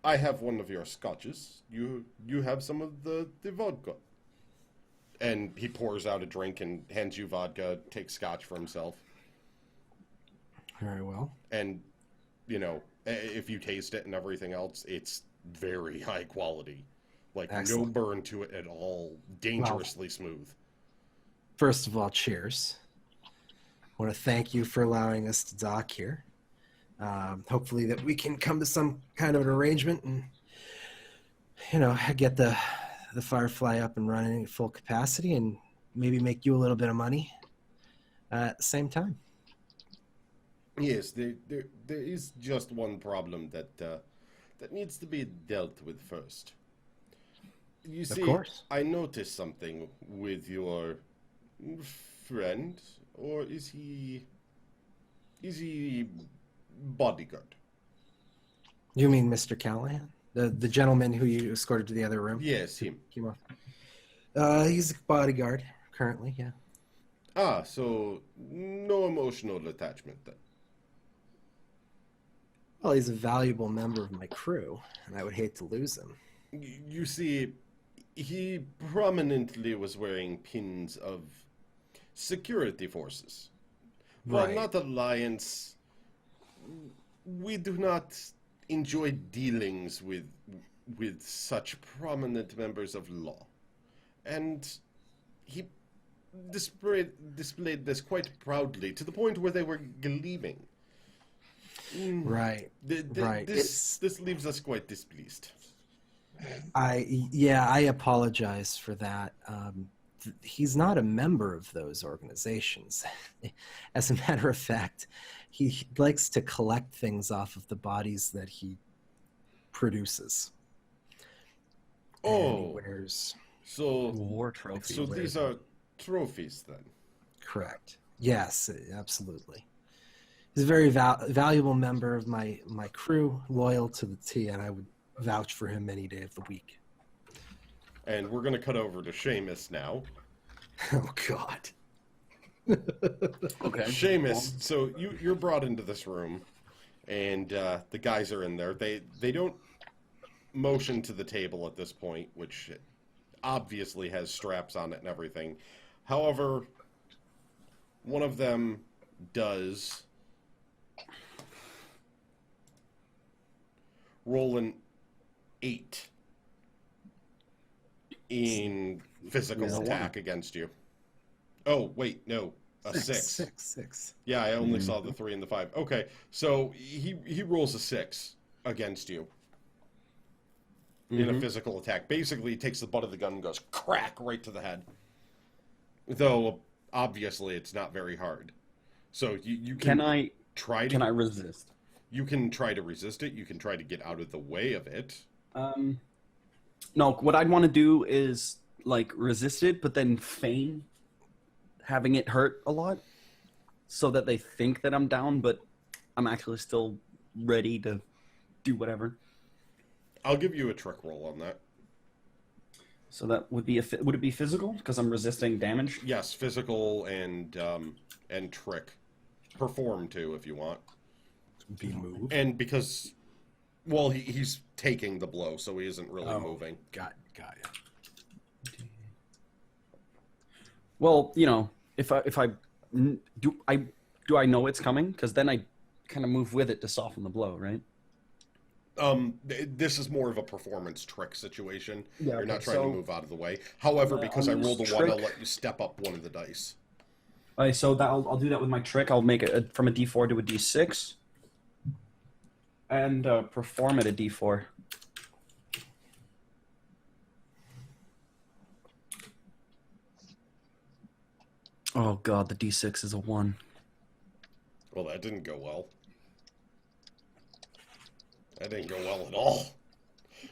I have one of your scotches. You have some of the vodka. And he pours out a drink and hands you vodka, takes scotch for himself. Very well. And, if you taste it and everything else, it's very high quality. Like, Excellent. No burn to it at all. Dangerously smooth. First of all, cheers. I want to thank you for allowing us to dock here. Hopefully that we can come to some kind of an arrangement and, get the Firefly up and running at full capacity and maybe make you a little bit of money at the same time. Yes, there is just one problem that needs to be dealt with first. You see, course. I noticed something with your friend, or is he bodyguard? You mean Mr. Callahan? The gentleman who you escorted to the other room? Yes, him. Came off. He's a bodyguard currently, yeah. Ah, so no emotional attachment then. Well, he's a valuable member of my crew, and I would hate to lose him. You see, he prominently was wearing pins of security forces. While Right. not alliance, we do not enjoy dealings with such prominent members of law. And he displayed this quite proudly, to the point where they were gleaming. Right. Right. This leaves us quite displeased. I apologize for that. He's not a member of those organizations. As a matter of fact, he likes to collect things off of the bodies that he produces. And he Oh, wears. so War trophy. so these are trophies then. Correct. Yes, absolutely. He's a very valuable member of my crew, loyal to the T, and I would vouch for him any day of the week. And we're going to cut over to Seamus now. Oh, God. Okay. Seamus, so you're brought into this room, and the guys are in there. They don't motion to the table at this point, which obviously has straps on it and everything. However, one of them does roll an 8 in physical There's a attack against you. Oh, wait, no. A 6. Six. Yeah, I only saw the 3 and the 5. Okay, so he rolls a 6 against you in a physical attack. Basically, he takes the butt of the gun and goes crack right to the head. Though, obviously, it's not very hard. So you can try to... Can I resist? You can try to resist it. You can try to get out of the way of it. No, what I'd want to do is resist it, but then feign having it hurt a lot, so that they think that I'm down, but I'm actually still ready to do whatever. I'll give you a trick roll on that. So that would be would it be physical because I'm resisting damage? Yes, physical and trick. Perform too, if you want. Be moved. And because, well, he's taking the blow, so he isn't really moving. Got it. Well, if I do I know it's coming? Because then I kind of move with it to soften the blow, right? This is more of a performance trick situation. Yeah, You're not okay, trying to so- move out of the way. However, because I I'll rolled a use 1, I'll trick. let you step up one of the dice. Alright, so I'll do that with my trick. I'll make it from a D4 to a D6, and perform at a D4. Oh god, the D6 is a 1. Well, that didn't go well. That didn't go well at all.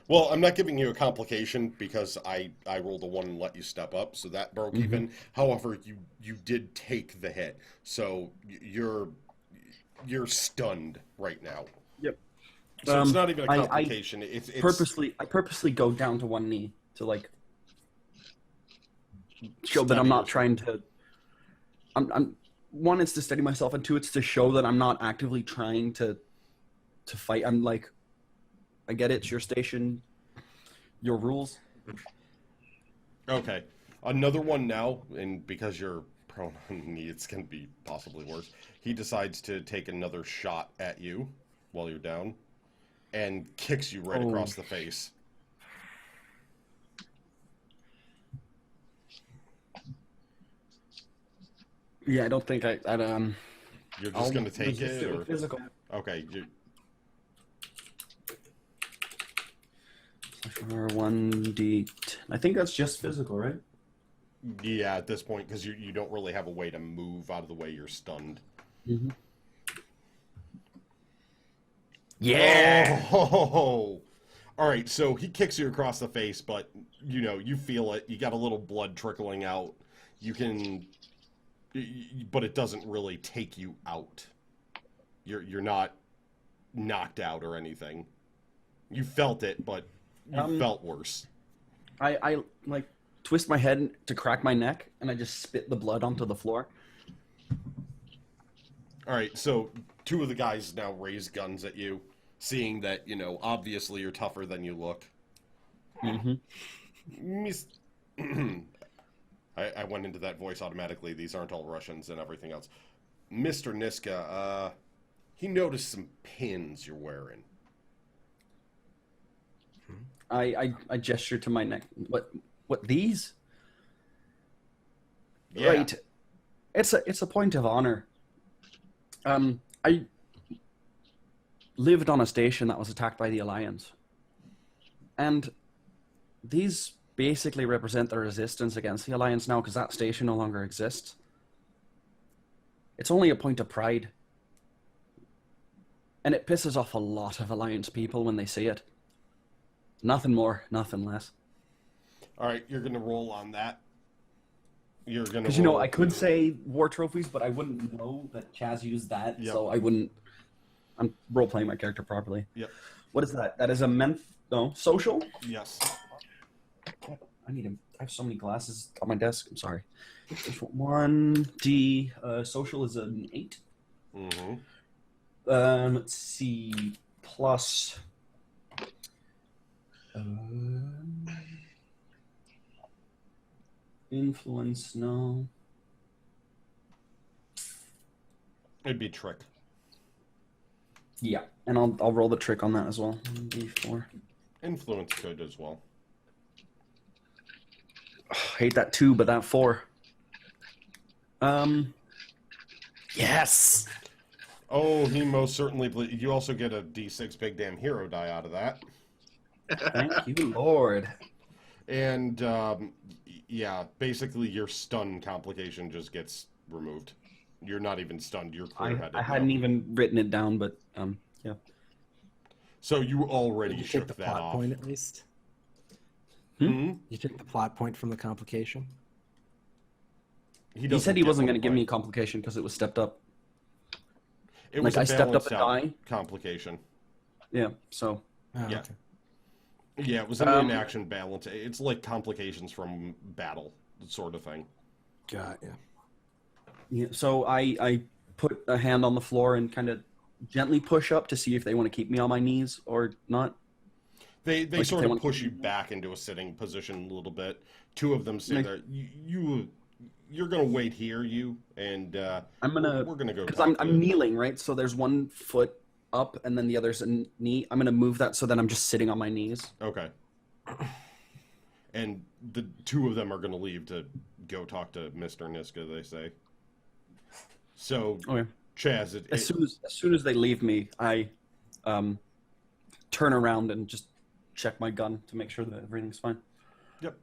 Well, I'm not giving you a complication because I rolled a 1 and let you step up, so that broke even. However, you did take the hit, so you're stunned right now. Yep. So it's not even a I complication. It's I purposely go down to one knee to show that Steady I'm not yourself. trying to. I'm one, it's to steady myself, and two, it's to show that I'm not actively trying to fight. I'm I get it. It's your station, your rules. Okay. Another one now, and because you're prone on knee, it's going to be possibly worse. He decides to take another shot at you while you're down and kicks you right across the face. Yeah, I don't think I'd You're just going to take resist it? Or... with physical. Okay. Or 1d. I think that's just physical, right? Yeah, at this point, because you don't really have a way to move out of the way you're stunned. Mm-hmm. Yeah! Oh! All right, so he kicks you across the face, but, you feel it. You got a little blood trickling out. You can... But it doesn't really take you out. You're not knocked out or anything. You felt it, but you felt worse. I twist my head to crack my neck, and I just spit the blood onto the floor. All right, so 2 of the guys now raise guns at you, seeing that, obviously you're tougher than you look. Mm-hmm. I went into that voice automatically. These aren't all Russians and everything else. Mr. Niska, he noticed some pins you're wearing. I gesture to my neck. What these? Yeah. Right. It's a point of honor. I lived on a station that was attacked by the Alliance. And these basically represent the resistance against the Alliance now, because that station no longer exists. It's only a point of pride. And it pisses off a lot of Alliance people when they see it. Nothing more, nothing less. All right, you're going to roll on that. You're going to Because, I could say war trophies, but I wouldn't know that Chaz used that, so I wouldn't... I'm role-playing my character properly. Yep. What is that? That is a social? Yes. I have so many glasses on my desk. I'm sorry. 1d. Social is an 8. Mm-hmm. Let's see. Plus... influence, no. It'd be trick. Yeah, and I'll roll the trick on that as well. 1d4. Influence could as well. Hate that 2, but that 4. Yes. Oh, he most certainly. You also get a D6 big damn hero die out of that. Thank you, Lord. And yeah, basically your stun complication just gets removed. You're not even stunned. You're clear-headed. I hadn't even written it down, but yeah. So you already You shook take the that plot off. point at least. Hmm? You took the plot point from the complication. He said he wasn't going to give me a a complication because it was stepped up. It was I a stepped up balanced and out died. complication. Yeah, so Oh, Yeah. okay. Yeah, it was an in-action balance. It's like complications from battle, sort of thing. Got ya. yeah, so I put a hand on the floor and kind of gently push up to see if they want to keep me on my knees or not. They Like, sort they of want- push you back into a sitting position a little bit. 2 of them sit Like- there. You're gonna wait here, and I'm gonna we're gonna go because talk I'm to- kneeling, right? So there's one foot up and then the other's a knee. I'm gonna move that so that I'm just sitting on my knees. Okay. And the 2 of them are gonna leave to go talk to Mr. Niska, they say. So, Okay. Chaz, As soon as they leave me, I turn around and just check my gun to make sure that everything's fine. Yep,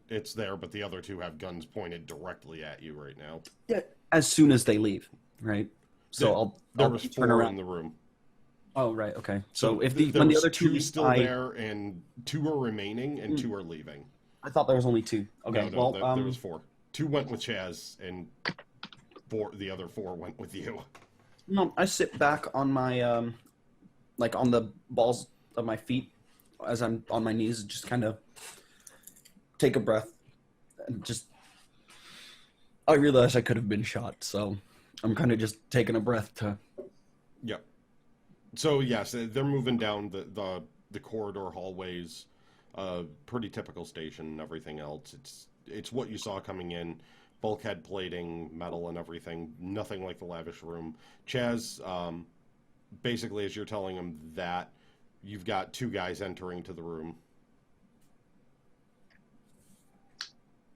it's there, but the other 2 have guns pointed directly at you right now. Yeah. As soon as they leave, right? So There I'll was turn 4 around. in the room. Oh right, okay. So So if there when the was other 2 leave, still there, and 2 are remaining, and 2 are leaving. I thought there was only 2. Okay, No, well, there was 4. 2 went with Chaz, and the other 4 went with you. no, I sit back on my like on the balls of my feet as I'm on my knees, just kind of take a breath, and just. I realize I could have been shot, so I'm kind of just taking a breath to. Yep. So yes, they're moving down the corridor hallways. Pretty typical station and everything else. It's what you saw coming in. Bulkhead plating, metal and everything. Nothing like the lavish room. Chaz, basically as you're telling him that, you've got 2 guys entering to the room.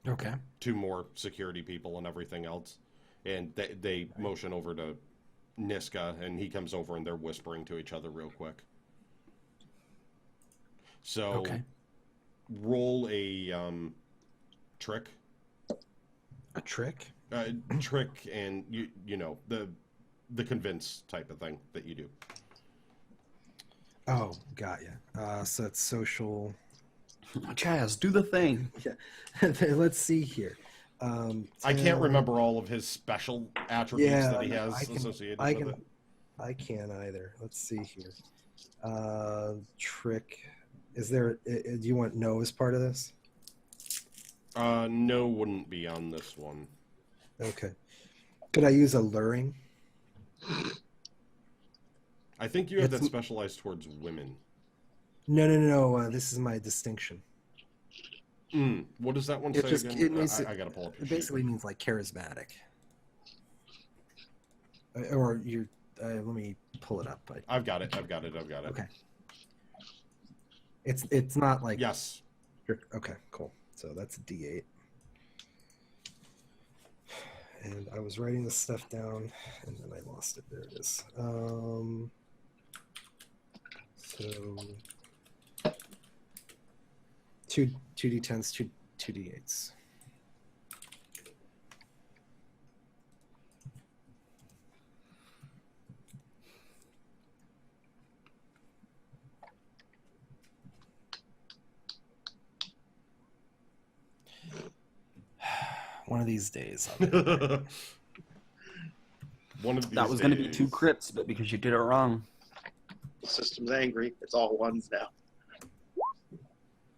Okay. 2 more security people and everything else. And they motion over to Niska, and he comes over and they're whispering to each other real quick. So, Okay. roll a trick. A trick? Trick and, you know, the convince type of thing that you do. Oh, got ya. So it's social. Chaz, do the thing. Yeah. Let's see here. I can't remember all of his special attributes that he has associated with it. I can't either. Let's see here. Trick. Is there? Do you want no as part of this? No wouldn't be on this one. Okay. Could I use alluring? I think you have that It's- specialized towards women. No. This is my distinction. What does that one It say just- again? it means I gotta pull up your It sheet. basically means like charismatic. Or you're. Let me pull it up. I've got it. Okay. It's not like. Yes. Okay, cool. So that's a D8. And I was writing this stuff down, and then I lost it. There it is. So 2d10s, 2d8s. One of these days. One of these That was going to be days. 2 crits, but because you did it wrong. The system's angry. It's all ones now.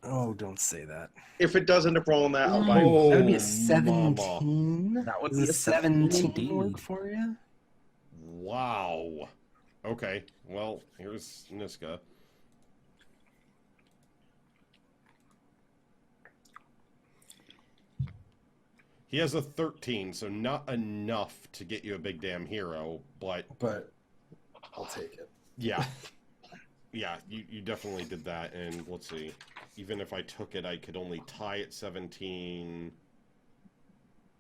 Oh, don't say that. If it does end up rolling that, I'll buy it. Oh, That would be a mama. 17. That would Does be a a 17 indeed. work for you? Wow. Okay. Well, here's Niska. He has a 13, so not enough to get you a big damn hero, but But I'll take it. yeah. Yeah, you definitely did that, and let's see. Even if I took it, I could only tie at 17.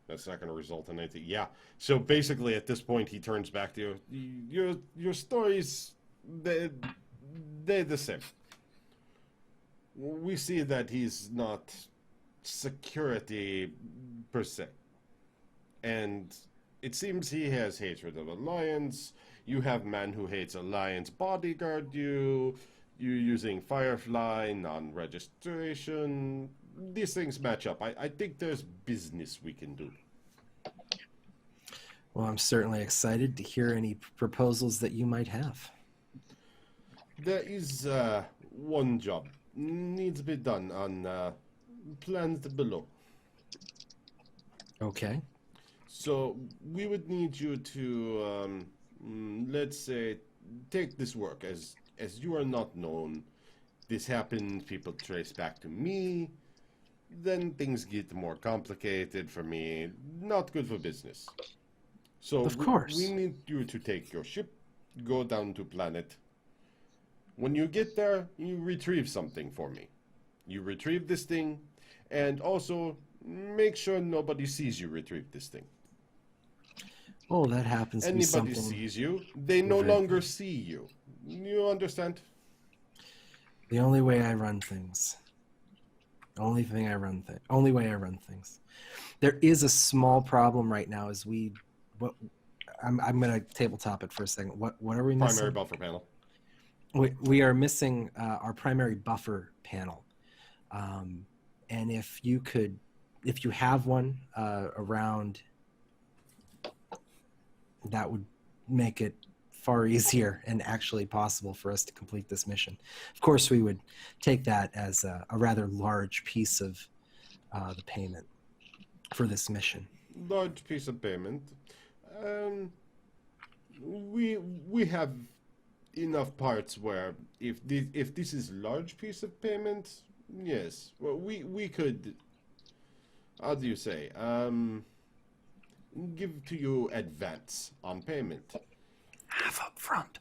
That's not going to result in anything. Yeah, so basically at this point he turns back to you. Your stories, they're the same. We see that he's not security per se. And it seems he has hatred of Alliance. You have man who hates Alliance bodyguard you. You're using Firefly, non-registration. These things match up. I think there's business we can do. Well, I'm certainly excited to hear any proposals that you might have. There is one job needs to be done on plans below. Okay. So we would need you to, let's say, take this work as you are not known. This happened, people trace back to me. Then things get more complicated for me. Not good for business. So Of course. we need you to take your ship, go down to planet. When you get there, you retrieve something for me. You retrieve this thing, and also make sure nobody sees you retrieve this thing. Oh, that happens to be Anybody something. sees you, they no Very- longer see you. You understand? The only way I run things. Only way I run things. There is a small problem right now. I'm going to tabletop it for a second. What are we missing? Primary buffer panel. We are missing our primary buffer panel. And if you have one around, that would make it far easier and actually possible for us to complete this mission. Of course, we would take that as a rather large piece of the payment for this mission. Large piece of payment. We have enough parts where if this is large piece of payment, yes, well we could. How do you say? Give to you advance on payment. Half up front.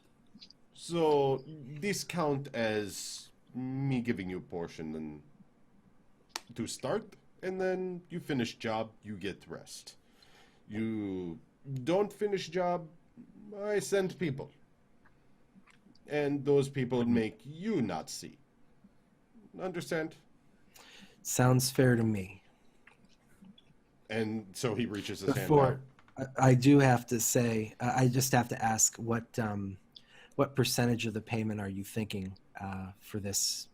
So discount as me giving you a portion and to start, and then you finish job, you get rest. You don't finish job, I send people. And those people make you not see. Understand? Sounds fair to me. And so he reaches his hand Before out. I do have to say, I just have to ask what percentage of the payment are you thinking for this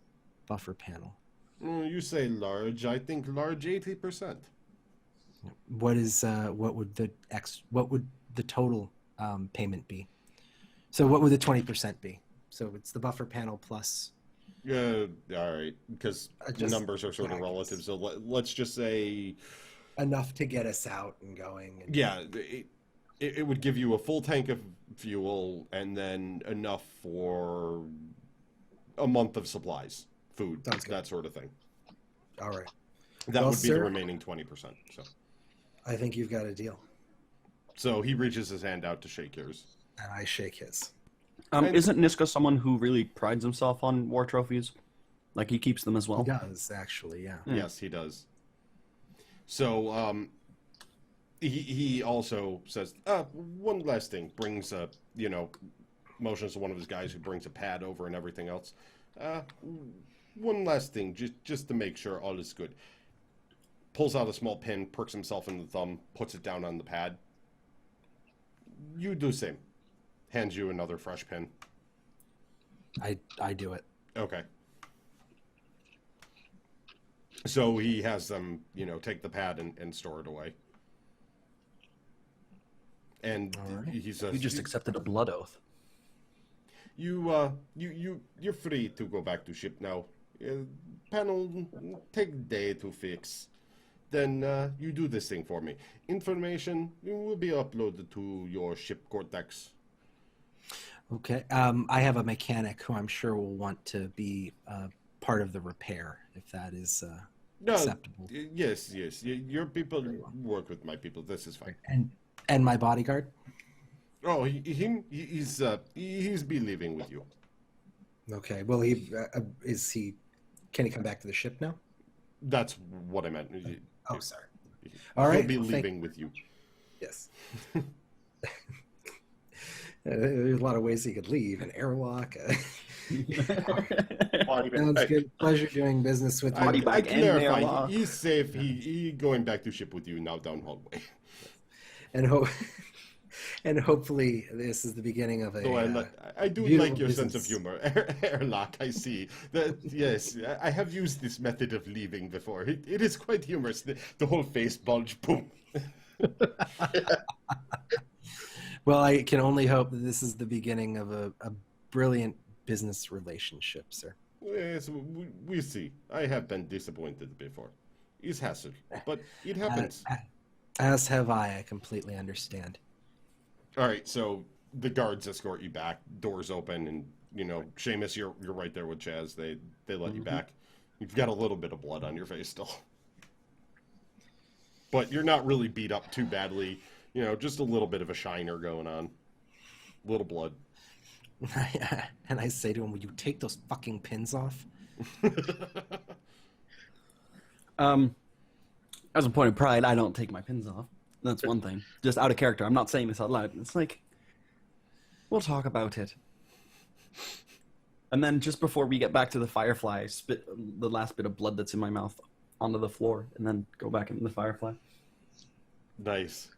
buffer panel? You say large. I think large 80%. What would the total payment be? So what would the 20% be? So it's the buffer panel plus. Yeah, all right. Because Just numbers are sort of relative. So let's just say enough to get us out and going. And... Yeah, it would give you a full tank of fuel and then enough for a month of supplies, food, that sort of thing. All right. That Well, would be sir, the remaining 20%. So. I think you've got a deal. So he reaches his hand out to shake yours. And I shake his. Isn't Niska someone who really prides himself on war trophies? Like, he keeps them as well? He does, actually, yeah. Yes, he does. So, he also says, one last thing. Brings motions to one of his guys who brings a pad over and everything else. One last thing, just to make sure all is good. Pulls out a small pin, perks himself in the thumb, puts it down on the pad. You do the same. Hands you another fresh pin. I do it. Okay. So he has them, take the pad and store it away. And he says, You just accepted a blood oath. You're free to go back to ship now. Panel, take a day to fix. Then you do this thing for me. Information will be uploaded to your ship Cortex. Okay. I have a mechanic who I'm sure will want to be part of the repair, if that is acceptable. Yes. Your people work with my people. This is fine. And my bodyguard? Oh, he's be living with you. Okay. Well, can he come back to the ship now? That's what I meant. Oh, sorry. All right. He'll be leaving with you. Yes. There's a lot of ways he could leave. An airlock. Sounds good. Pleasure doing business with you. I clarify. He's safe. He going back to ship with you now down hallway. And hopefully this is the beginning of a. I do like your sense of humor, airlock. I see that. Yes, I have used this method of leaving before. It is quite humorous. The whole face bulge, boom. Well, I can only hope that this is the beginning of a brilliant business relationship, sir. Yes, we see. I have been disappointed before. It's hassle, but it happens. As have I. I completely understand. All right, so the guards escort you back. Doors open, and Seamus, you're right there with Chaz. They let you back. You've got a little bit of blood on your face still, but you're not really beat up too badly. Just a little bit of a shiner going on. Little blood. And I say to him, will you take those fucking pins off? As a point of pride, I don't take my pins off. That's one thing. Just out of character. I'm not saying this out loud. It's like, we'll talk about it. And then just before we get back to the Firefly, spit the last bit of blood that's in my mouth onto the floor and then go back into the Firefly. Nice.